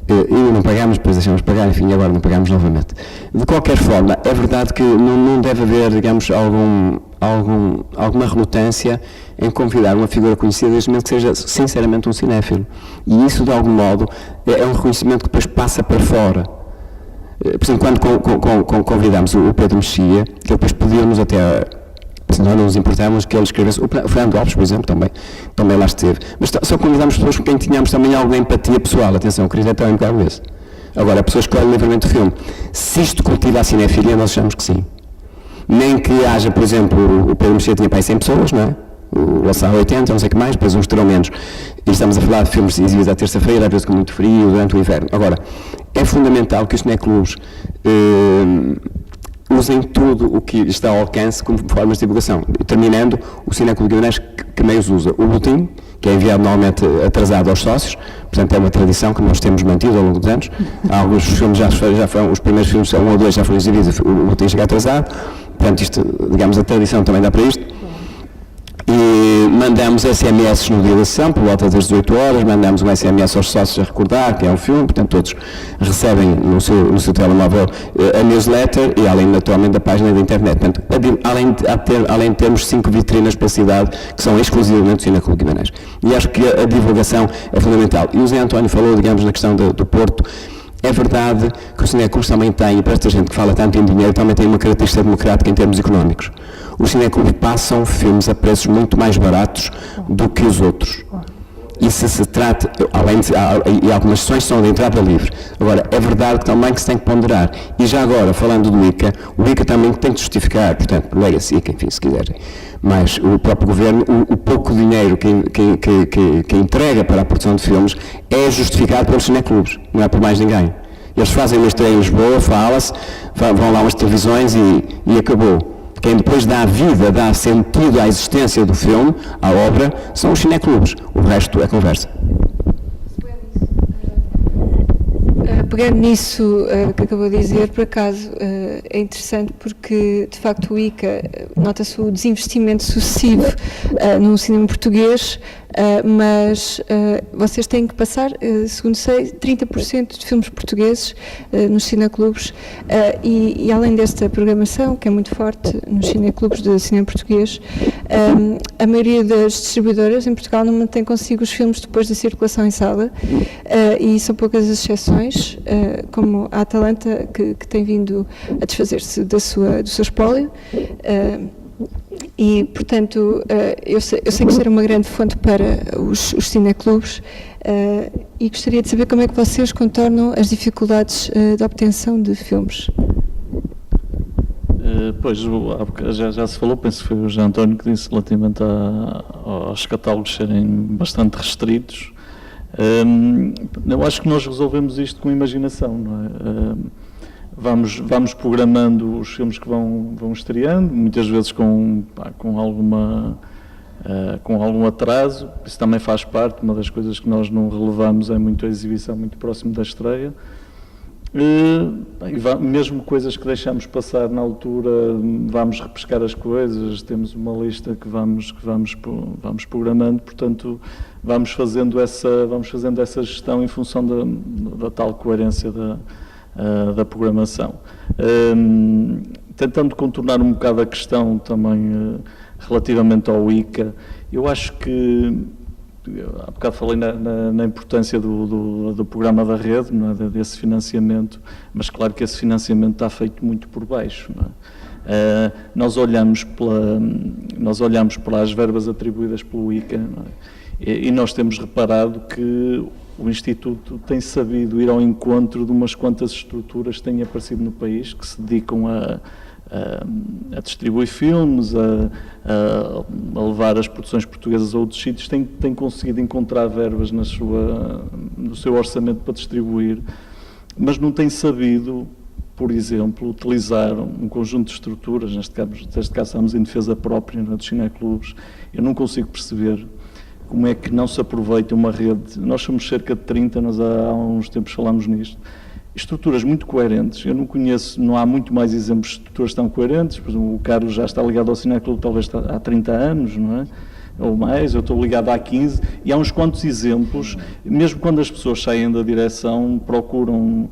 E não pagámos, depois deixamos de pagar, enfim, agora não pagamos novamente. De qualquer forma, é verdade que não deve haver, digamos, alguma relutância em convidar uma figura conhecida, desde mesmo que seja sinceramente um cinéfilo. E isso, de algum modo, é um reconhecimento que depois passa para fora. Por exemplo, quando convidámos o Pedro Mexia, que depois pediu-nos até, se nós não nos importávamos, que ele escrevesse, o Fernando Alves, por exemplo, também lá esteve. Mas só convidámos pessoas com quem tínhamos também alguma empatia pessoal. Atenção, o critério também é um bocado esse. Agora, a pessoa escolhe livremente o filme. Se isto cultiva a cinefilia, nós achamos que sim. Nem que haja, por exemplo, o Pedro Mexia tinha para aí 100 pessoas, não é? O Ossá 80, não sei o que mais, depois uns terão menos. E estamos a falar de filmes exibidos à terça-feira, às vezes com muito frio, durante o inverno. Agora, é fundamental que os cineclubes usem tudo o que está ao alcance como formas de divulgação. Terminando, o Cineclube Guimarães que meios usa? O boletim, que é enviado normalmente atrasado aos sócios, portanto é uma tradição que nós temos mantido ao longo dos anos. Alguns filmes já foram, os primeiros filmes, 1 ou 2 já foram exibidos, o boletim chega atrasado, portanto isto, digamos, a tradição também dá para isto. E mandamos SMS no dia da sessão, por volta das 18 horas, mandamos um SMS aos sócios a recordar que é um filme, portanto todos recebem no seu telemóvel a newsletter e além naturalmente da página da internet. Portanto, além de termos 5 vitrinas pela cidade que são exclusivamente do Cineclube Guimarães. E acho que a divulgação é fundamental. E o Zé António falou, digamos, na questão do Porto. É verdade que o Cineclube também tem, e para esta gente que fala tanto em dinheiro, também tem uma característica democrática em termos económicos. Os Cineclubes passam filmes a preços muito mais baratos do que os outros. E se trata, e algumas sessões são de entrada livre. Agora, é verdade que também que se tem que ponderar. E já agora, falando do ICA, o ICA também tem que justificar, portanto, leia-se ICA, enfim, se quiserem. Mas o próprio governo, o pouco dinheiro que entrega para a produção de filmes é justificado pelos cineclubes, não é por mais ninguém. Eles fazem uma estreia em Lisboa, fala-se, vão lá umas televisões e acabou. Quem depois dá vida, dá sentido à existência do filme, à obra, são os cineclubes. O resto é conversa. Pegando nisso que acabou de dizer, por acaso é interessante porque, de facto, o ICA nota-se o desinvestimento sucessivo no cinema português, mas vocês têm que passar, segundo sei, 30% de filmes portugueses nos cineclubes e além desta programação, que é muito forte nos cineclubes de cinema português, a maioria das distribuidoras em Portugal não mantém consigo os filmes depois da circulação em sala e são poucas as exceções, como a Atalanta, que tem vindo a desfazer-se do seu espólio. E, portanto, eu sei que isto era uma grande fonte para os cineclubes e gostaria de saber como é que vocês contornam as dificuldades de obtenção de filmes. Pois, já se falou, penso que foi o Jean António que disse relativamente aos catálogos serem bastante restritos. Eu acho que nós resolvemos isto com imaginação, não é? Vamos programando os filmes que vão estreando, muitas vezes com algum atraso. Isso também faz parte. Uma das coisas que nós não relevamos é muito a exibição muito próximo da estreia. Mesmo coisas que deixamos passar na altura, vamos repescar as coisas, temos uma lista que vamos programando, portanto vamos fazendo essa gestão em função da tal coerência da programação. Tentando contornar um bocado a questão também relativamente ao ICA, eu acho que há bocado falei na importância do programa da rede, não é? Desse financiamento, mas claro que esse financiamento está feito muito por baixo. Não é? Nós olhamos para as verbas atribuídas pelo ICA, não é? E nós temos reparado que o Instituto tem sabido ir ao encontro de umas quantas estruturas que têm aparecido no país, que se dedicam a distribuir filmes, a levar as produções portuguesas a outros sítios, tem conseguido encontrar verbas no seu orçamento para distribuir, mas não tem sabido, por exemplo, utilizar um conjunto de estruturas. Neste caso estamos em defesa própria dos cineclubes. Eu não consigo perceber como é que não se aproveita uma rede. Nós somos cerca de 30, nós há uns tempos falámos nisto. Estruturas muito coerentes, eu não há muito mais exemplos de estruturas tão coerentes. Por exemplo, o Carlos já está ligado ao Cineclube talvez há 30 anos, não é? Ou mais, eu estou ligado há 15, e há uns quantos exemplos, mesmo quando as pessoas saem da direção, procuram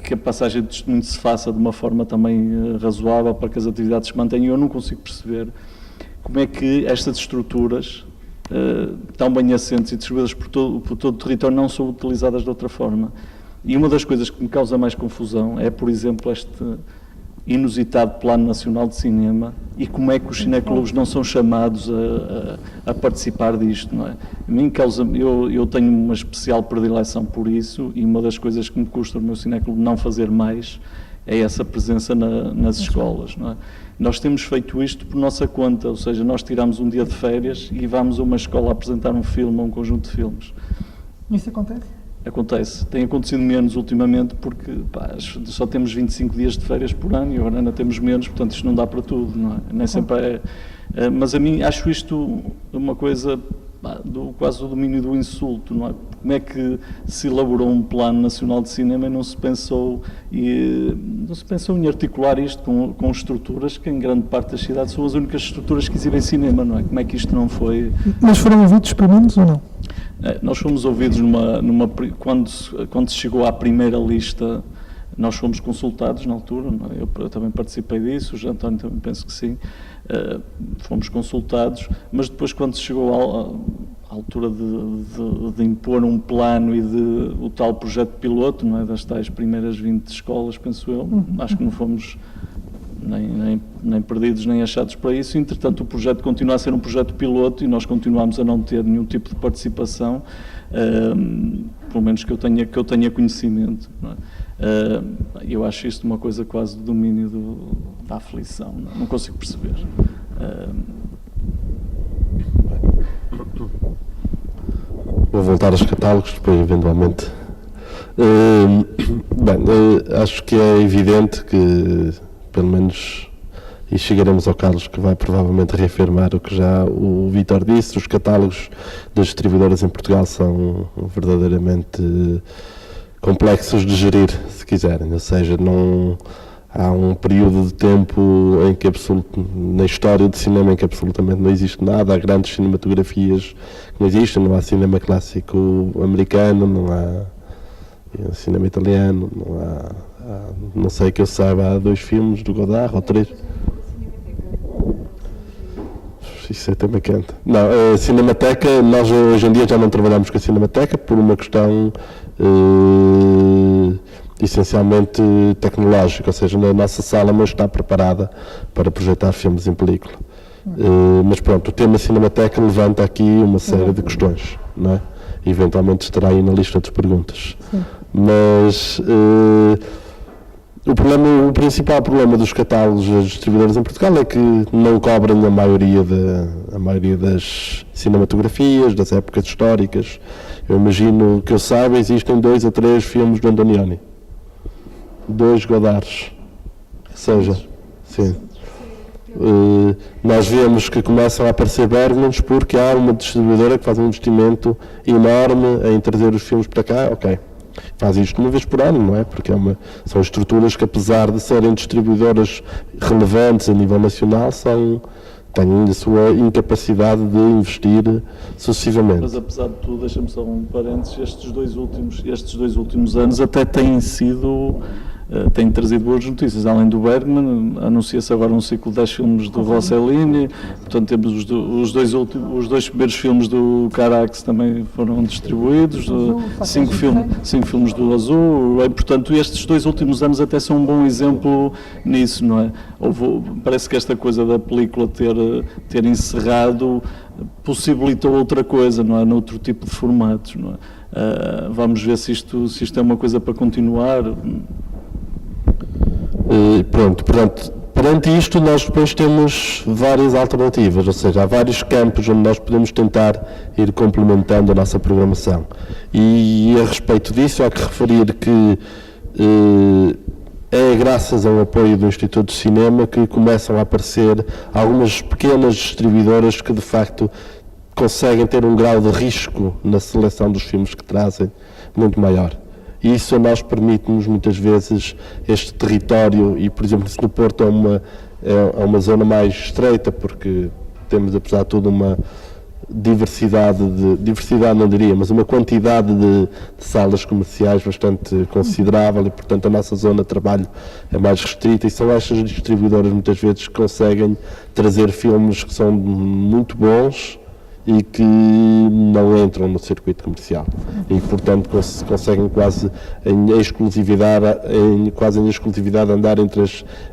que a passagem de testemunho se faça de uma forma também razoável para que as atividades se mantenham. Eu não consigo perceber como é que estas estruturas tão bem assentes e distribuídas por todo o território não são utilizadas de outra forma. E uma das coisas que me causa mais confusão é, por exemplo, este inusitado Plano Nacional de Cinema e como é que os cineclubes não são chamados a participar disto, não é? A mim eu tenho uma especial predileção por isso, e uma das coisas que me custa o meu cineclube não fazer mais é essa presença nas escolas, não é? Nós temos feito isto por nossa conta, ou seja, nós tiramos um dia de férias e vamos a uma escola apresentar um filme ou um conjunto de filmes. Isso acontece? Acontece. Tem acontecido menos ultimamente porque só temos 25 dias de férias por ano e agora ainda temos menos, portanto isto não dá para tudo, não é? Nem sempre é. Mas a mim acho isto uma coisa quase do domínio do insulto, não é? Como é que se elaborou um plano nacional de cinema e não se pensou em articular isto com estruturas que em grande parte das cidades são as únicas estruturas que exibem cinema, não é? Como é que isto não foi... Mas foram ouvidos pelo menos ou não? Nós fomos ouvidos quando se chegou à primeira lista, nós fomos consultados na altura, não é? Eu também participei disso, o Jean António também penso que sim, fomos consultados, mas depois quando se chegou à altura de impor um plano e o tal projeto piloto, não é? Das tais primeiras 20 escolas, penso eu, acho que não fomos nem perdidos nem achados para isso. Entretanto, o projeto continua a ser um projeto piloto e nós continuamos a não ter nenhum tipo de participação, pelo menos que eu tenha conhecimento, não é? Eu acho isto uma coisa quase do domínio da aflição, não consigo perceber. Vou voltar aos catálogos depois, eventualmente. Acho que é evidente que, pelo menos, e chegaremos ao Carlos, que vai provavelmente reafirmar o que já o Vítor disse, os catálogos das distribuidoras em Portugal são verdadeiramente complexos de gerir, se quiserem, ou seja, não há um período de tempo em que na história de cinema em que absolutamente não existe nada, há grandes cinematografias que não existem, não há cinema clássico americano, não há cinema italiano, não sei que eu saiba, há 2 filmes do Godard, ou 3. Isso é tema quente. Não, a Cinemateca, nós hoje em dia já não trabalhamos com a Cinemateca por uma questão essencialmente tecnológica, ou seja, a nossa sala não está preparada para projetar filmes em película. Mas pronto, o tema Cinemateca levanta aqui uma série de questões, não é? Eventualmente estará aí na lista de perguntas. Sim. Mas o principal problema dos catálogos das distribuidoras em Portugal é que não cobrem a maioria das cinematografias, das épocas históricas. Eu imagino que eu saiba, existem 2 a 3 filmes do Antonioni. 2 Godards. Ou seja, sim. Nós vemos que começam a aparecer Bergmans porque há uma distribuidora que faz um investimento enorme em trazer os filmes para cá, ok. Faz isto uma vez por ano, não é? Porque são estruturas que, apesar de serem distribuidoras relevantes a nível nacional, têm a sua incapacidade de investir sucessivamente. Mas apesar de tudo, deixa-me só um parênteses, estes dois últimos anos até têm trazido boas notícias. Além do Bergman, anuncia-se agora um ciclo de 10 filmes do Rossellini, portanto temos os dois primeiros filmes do Carax também foram distribuídos, 5 filmes do Azul, e, portanto estes 2 últimos anos até são um bom exemplo nisso, não é? Parece que esta coisa da película ter encerrado possibilitou outra coisa, não é? Noutro tipo de formatos, não é? Vamos ver se isto é uma coisa para continuar. Portanto, perante isto nós depois temos várias alternativas, ou seja, há vários campos onde nós podemos tentar ir complementando a nossa programação. E a respeito disso há que referir que é graças ao apoio do Instituto de Cinema que começam a aparecer algumas pequenas distribuidoras que de facto conseguem ter um grau de risco na seleção dos filmes que trazem muito maior. E isso a nós permite-nos muitas vezes este território, e por exemplo isso no Porto é uma zona mais estreita, porque temos apesar de tudo uma diversidade não diria, mas uma quantidade de salas comerciais bastante considerável, e portanto a nossa zona de trabalho é mais restrita, e são estas distribuidoras muitas vezes que conseguem trazer filmes que são muito bons e que não entram no circuito comercial e portanto conseguem quase em exclusividade andar entre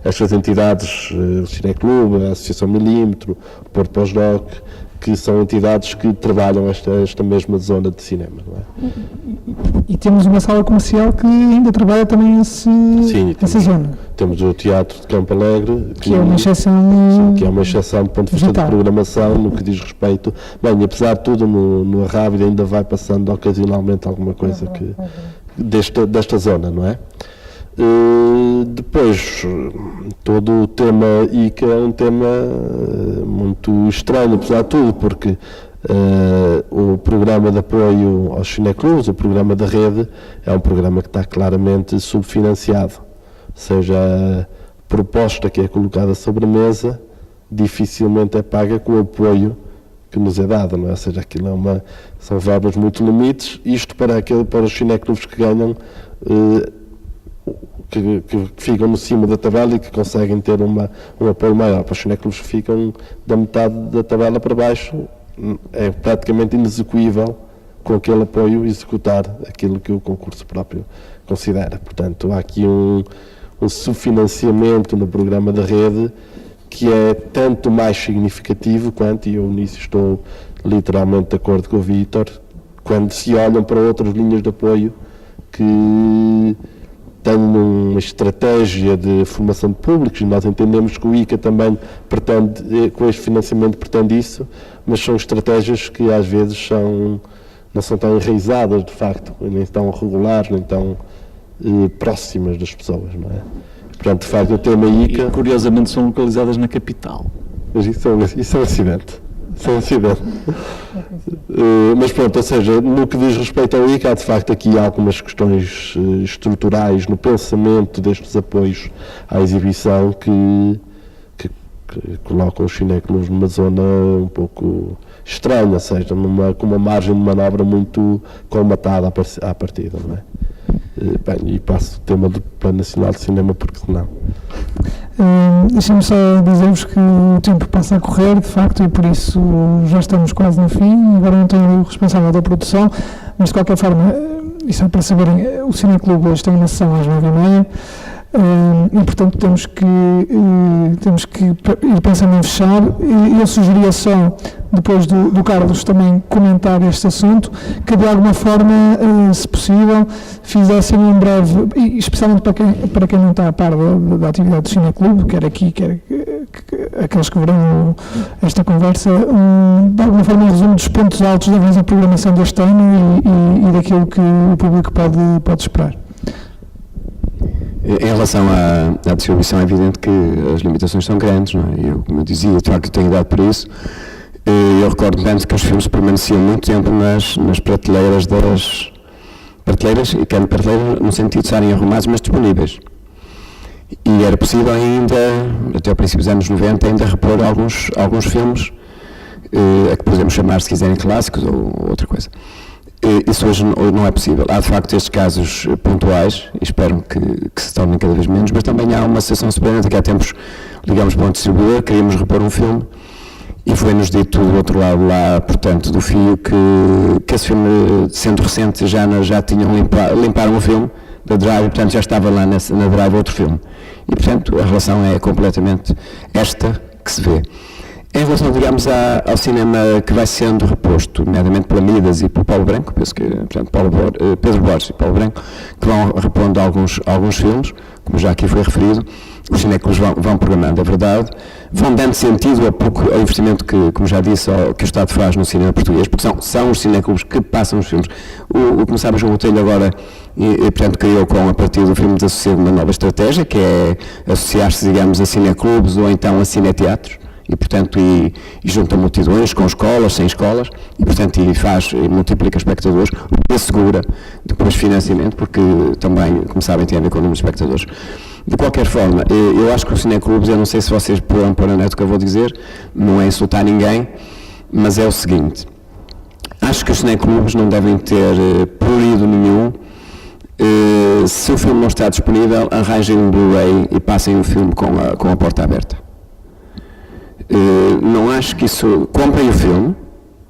estas entidades, o Cineclube, a Associação Milímetro, o Porto Pós-Doc, que são entidades que trabalham esta mesma zona de cinema, não é? E temos uma sala comercial que ainda trabalha também essa zona. Temos o Teatro de Campo Alegre, que é uma exceção. Que é uma exceção do ponto de vista de programação, no que diz respeito. Bem, apesar de tudo, no Arrábida ainda vai passando ocasionalmente alguma coisa desta zona, não é? Depois, todo o tema ICA é um tema muito estranho, apesar de tudo, porque o programa de apoio aos cineclubes, o programa da rede, é um programa que está claramente subfinanciado. Ou seja, a proposta que é colocada sobre a mesa dificilmente é paga com o apoio que nos é dado, não é? Ou seja, aquilo são verbas muito limites, isto para os cineclubes que ganham, que ficam no cimo da tabela e que conseguem ter um apoio maior. Para os cineclubes que ficam da metade da tabela para baixo, é praticamente inexecuível com aquele apoio executar aquilo que o concurso próprio considera. Portanto, há aqui um subfinanciamento no programa da rede que é tanto mais significativo quanto, e eu nisso estou literalmente de acordo com o Vítor, quando se olham para outras linhas de apoio que têm uma estratégia de formação de públicos, e nós entendemos que o ICA também pretende, com este financiamento pretende isso, mas são estratégias que às vezes não são tão enraizadas de facto, nem tão regulares, nem tão próximas das pessoas, não é? Portanto, de facto, o tema ICA... E, curiosamente, são localizadas na capital. Mas isso é um acidente. Isso é um acidente. Mas pronto, ou seja, no que diz respeito ao ICA, há de facto aqui algumas questões estruturais no pensamento destes apoios à exibição que colocam os cineclubes numa zona um pouco estranha, ou seja, com uma margem de manobra muito colmatada à partida, não é? Bem, e passo o tema do Plano Nacional de Cinema, porque senão... Deixem-me só dizer-vos que o tempo passa a correr, de facto, e por isso já estamos quase no fim. Agora não tenho o responsável da produção, mas de qualquer forma, isso é para saberem, o Cineclube hoje tem uma sessão às 9h30. E, portanto, temos que ir pensando em fechar. Eu sugeria só, depois do Carlos também comentar este assunto, que de alguma forma, se possível, fizessem um breve, e especialmente para quem não está a par da atividade do Cineclube, quer aqui, quer aqueles que verão esta conversa, de alguma forma um resumo dos pontos altos da nossa programação deste ano e daquilo que o público pode esperar. Em relação à distribuição, é evidente que as limitações são grandes, não é? Eu, como eu dizia, de facto tenho idade para isso. Eu recordo bem que os filmes permaneciam muito tempo nas prateleiras e quero prateleiras no sentido de estarem arrumados, mas disponíveis. E era possível ainda, até ao princípio dos anos 90, ainda repor alguns filmes, a que podemos chamar, se quiserem, clássicos ou outra coisa. Isso hoje não é possível. Há, de facto, estes casos pontuais, e espero que se tornem cada vez menos, mas também há uma situação semelhante que há tempos ligamos para um distribuidor, queríamos repor um filme, e foi-nos dito do outro lado lá, portanto, do fio, que esse filme, sendo recente, já tinham limparam o filme da Drive, portanto já estava lá na Drive outro filme. E, portanto, a relação é completamente esta que se vê. Em relação, digamos, ao cinema que vai sendo reposto, nomeadamente pela Midas e pelo Paulo Branco, penso que, portanto, Pedro Borges e Paulo Branco, que vão repondo alguns filmes, como já aqui foi referido, os cineclubes vão programando, é verdade, vão dando sentido ao investimento que, como já disse, que o Estado faz no cinema português, porque são os cineclubes que passam os filmes. Como sabes, o Botelho agora, portanto, criou a partir do filme Desassossego uma nova estratégia, que é associar-se, digamos, a cineclubes ou então a cineteatros, e, portanto, junta multidões com escolas, sem escolas, e, portanto, e multiplica espectadores, o que assegura depois financiamento, porque também, como sabem, tem a ver com o número de espectadores. De qualquer forma, eu acho que os cineclubes, eu não sei se vocês poderão pôr a net o que eu vou dizer, não é insultar ninguém, mas é o seguinte: acho que os cineclubes não devem ter prurido nenhum. Se o filme não está disponível, arranjem um Blu-ray e passem o filme com a porta aberta. Não acho que isso... Comprem o filme,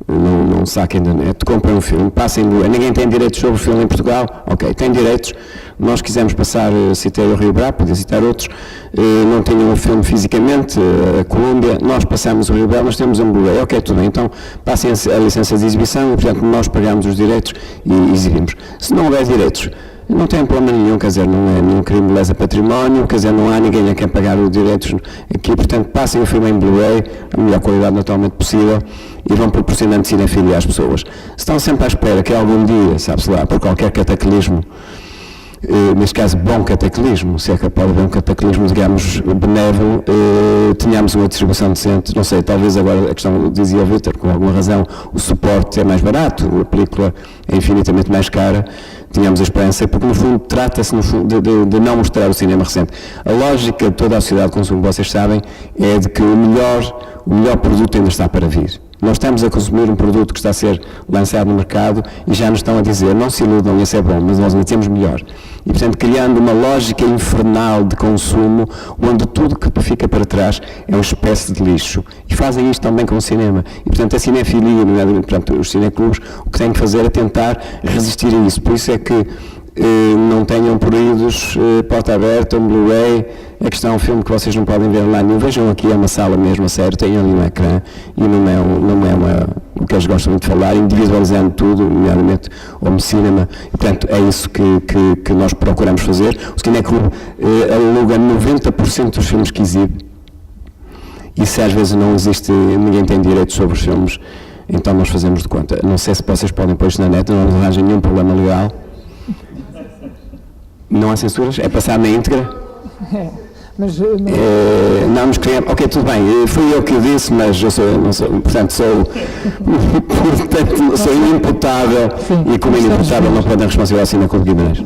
não saquem da net, comprem o filme, passem Blu-ray. Ninguém tem direitos sobre o filme em Portugal? Ok, tem direitos. Nós quisemos passar, citei o Rio Bravo, podia citar outros, não tinham o filme fisicamente, a Colômbia, nós passamos o Rio Bravo, nós temos um Blu-ray, ok, tudo bem, então passem a licença de exibição e, portanto, nós pagamos os direitos e exibimos. Se não houver direitos, não tem problema nenhum, quer dizer, não é nenhum crime de lesa património, quer dizer, não há ninguém a quem pagar os direitos aqui, portanto, passem o filme em Blu-ray, a melhor qualidade naturalmente possível, e vão proporcionando cinefilia às pessoas. Estão sempre à espera que algum dia, sabe-se lá, por qualquer cataclismo, neste caso bom cataclismo, se é que pode haver um cataclismo, digamos, benévolo, tínhamos uma distribuição decente, não sei, talvez agora a questão, dizia o Vítor, com alguma razão, o suporte é mais barato, a película é infinitamente mais cara, tínhamos a esperança, porque no fundo trata-se de não mostrar o cinema recente. A lógica de toda a sociedade de consumo, vocês sabem, é de que o melhor produto ainda está para vir. Nós estamos a consumir um produto que está a ser lançado no mercado e já nos estão a dizer, não se iludam, esse é bom, mas nós ainda temos melhor. E, portanto, criando uma lógica infernal de consumo, onde tudo que fica para trás é uma espécie de lixo. E fazem isto também com o cinema. E, portanto, a cinefilia, portanto, os cineclubes, o que têm que fazer é tentar resistir a isso. Por isso é que não tenham pruridos, porta aberta, um Blu-ray, a questão é um filme que vocês não podem ver lá nenhum, vejam aqui, é uma sala mesmo, a sério, tem ali um ecrã, e não é o que eles gostam muito de falar, individualizando tudo, nomeadamente home cinema, e, portanto, é isso que nós procuramos fazer. O Cineclube aluga 90% dos filmes que exibe, e se às vezes não existe, ninguém tem direito sobre os filmes, então nós fazemos de conta. Não sei se vocês podem pôr isto na net, não arranjem nenhum problema legal. Não há censuras? É passar na íntegra? Não nos queremos. Ok, tudo bem, fui eu que o disse, mas eu sou inimputável e como inimputável não podem responsabilizar assim na Clube de Guimarães.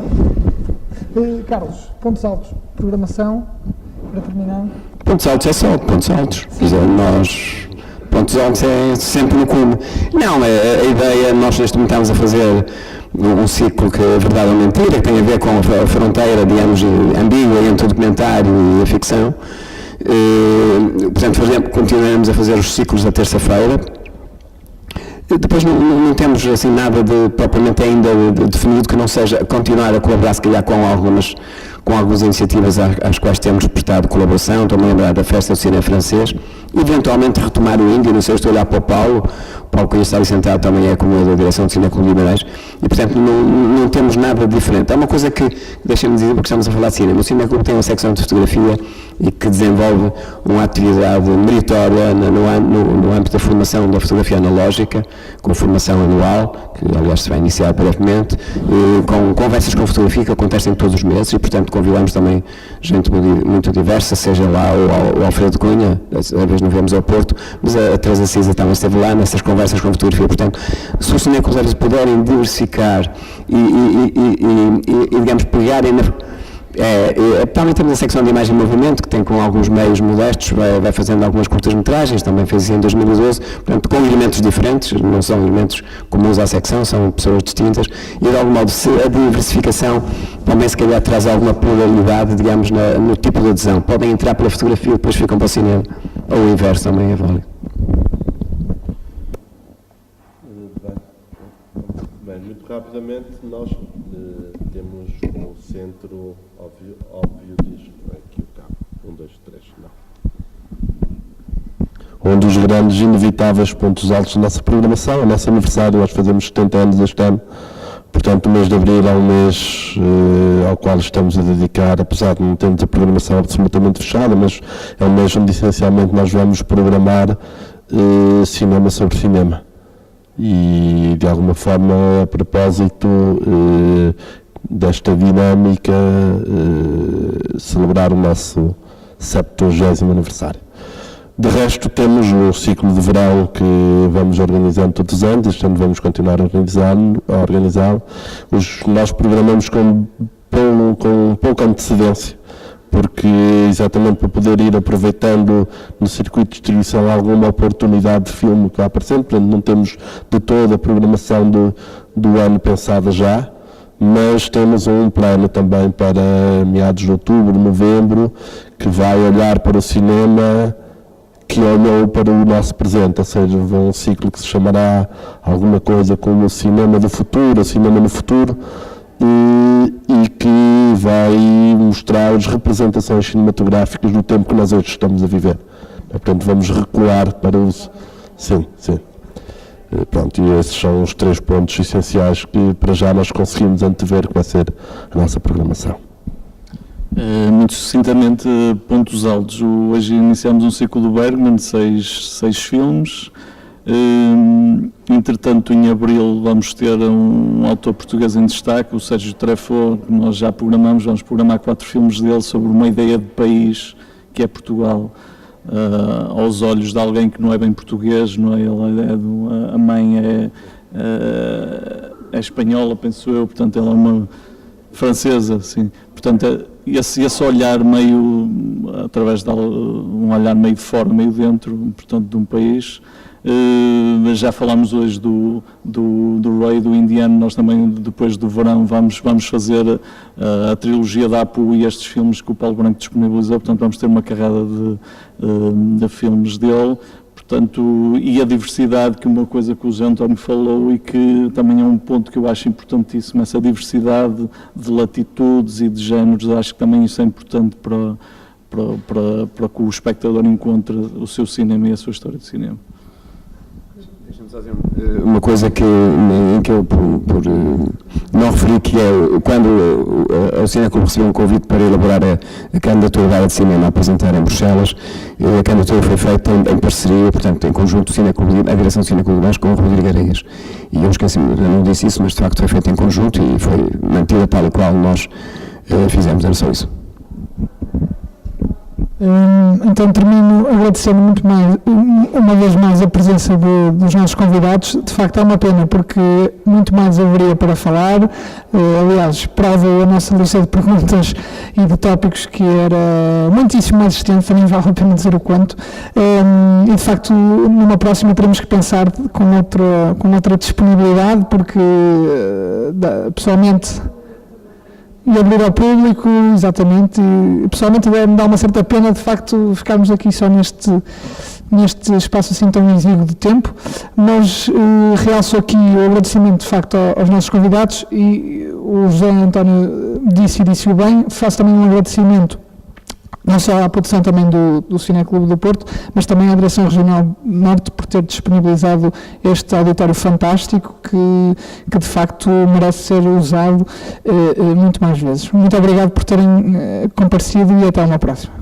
Carlos, pontos altos, programação, para terminar. Pontos altos é só pontos altos. Quer dizer, pontos altos é sempre no cume. Não, a ideia, nós neste momento estamos a fazer um ciclo que é verdade ou mentira, que tem a ver com a fronteira, digamos, ambígua entre o documentário e a ficção. Portanto, continuaremos a fazer os ciclos da terça-feira. Depois não temos assim nada de propriamente ainda definido que não seja continuar a colaborar, se calhar, com com algumas iniciativas às quais temos prestado colaboração. Estou-me a lembrar da Festa do Cinema Francês, eventualmente retomar o Índio, não sei, estou a olhar para o Paulo que está ali sentado também é acumulador da direção do Cinema Clube de Guimarães, e portanto não temos nada diferente. Há uma coisa que, deixem-me dizer, porque estamos a falar de cinema, o Cinema Clube tem uma secção de fotografia e que desenvolve uma atividade meritória no âmbito da formação da fotografia analógica, com formação anual, que aliás se vai iniciar brevemente, com conversas com fotografia que acontecem todos os meses, e portanto convidamos também gente muito diversa, seja lá o Alfredo Cunha, às vezes não vemos ao Porto, mas a Teresa Cisa também esteve lá nessas conversas com fotografia. Portanto, se os cinecolegas puderem diversificar e digamos, pegarem também temos a secção de imagem e movimento, que tem com alguns meios modestos, vai fazendo algumas curtas-metragens, também fez isso em 2012, portanto, com elementos diferentes, não são elementos comuns à secção, são pessoas distintas, e de algum modo, se a diversificação também se calhar traz alguma pluralidade, digamos, no tipo de adesão. Podem entrar pela fotografia e depois ficam para o cinema, ou o inverso também é válido. Bem, muito rapidamente, nós temos o centro óbvio disto, não é aqui o cabo, 1, 2, 3, não. Um dos grandes e inevitáveis pontos altos da nossa programação, o nosso aniversário, nós fazemos 70 anos este ano, portanto o mês de abril é um mês ao qual estamos a dedicar, apesar de não termos a programação absolutamente fechada, mas é um mês onde essencialmente nós vamos programar cinema sobre cinema. E, de alguma forma, a propósito desta dinâmica, celebrar o nosso 70º aniversário. De resto, temos um ciclo de verão que vamos organizando todos os anos, este ano vamos continuar a organizá-lo. Nós programamos com pouca antecedência, porque exatamente para poder ir aproveitando no circuito de distribuição alguma oportunidade de filme que vai aparecendo, portanto não temos de toda a programação do ano pensada já, mas temos um plano também para meados de outubro, novembro, que vai olhar para o cinema que olhou para o nosso presente, ou seja, um ciclo que se chamará alguma coisa como o cinema do futuro, o cinema no futuro, e que vai mostrar as representações cinematográficas do tempo que nós hoje estamos a viver. Portanto, vamos recuar para os... Sim. Pronto, e esses são os 3 pontos essenciais que para já nós conseguimos antever que vai ser a nossa programação. Muito sucintamente, pontos altos. Hoje iniciamos um ciclo do Bergman de 6 filmes. Entretanto, em abril vamos ter um autor português em destaque, o Sérgio Treffaut, que nós já programamos, vamos programar 4 filmes dele sobre uma ideia de país que é Portugal, aos olhos de alguém que não é bem português, não é? A mãe é espanhola, penso eu, portanto ela é uma francesa, sim. Portanto, esse olhar meio, através de um olhar meio de fora, meio dentro, portanto, de um país. Já falámos hoje do Ray, do Indiano. Nós também, depois do verão, vamos fazer a trilogia da APU e estes filmes que o Paulo Branco disponibilizou, portanto vamos ter uma carrada de filmes dele, portanto, e a diversidade, que é uma coisa que o Zé António falou e que também é um ponto que eu acho importantíssimo, essa diversidade de latitudes e de géneros. Acho que também isso é importante para que o espectador encontre o seu cinema e a sua história de cinema. Deixa-me só dizer uma coisa que eu não referi, que é quando o Cineclube recebeu um convite para elaborar a candidatura da área de cinema a apresentar em Bruxelas. A candidatura foi feita em parceria, portanto, em conjunto, a direção do Cineclube com o Rodrigo Areias. E eu não disse isso, mas de facto foi feito em conjunto e foi mantida tal e qual nós fizemos, era só isso. Então termino agradecendo muito mais, uma vez mais, a presença dos nossos convidados. De facto é uma pena, porque muito mais haveria para falar. Aliás, prova a nossa lista de perguntas e de tópicos, que era muitíssimo mais extensa, nem vale a pena dizer o quanto. E de facto, numa próxima teremos que pensar com outra disponibilidade, porque pessoalmente E abrir ao público, exatamente. E, pessoalmente me dá uma certa pena, de facto, ficarmos aqui só neste espaço assim tão exíguo de tempo, mas realço aqui o agradecimento, de facto, aos nossos convidados, e o José António disse-o bem. Faço também um agradecimento não só à produção também do Cineclube do Porto, mas também à Direção Regional Norte por ter disponibilizado este auditório fantástico que de facto merece ser usado muito mais vezes. Muito obrigado por terem comparecido e até uma próxima.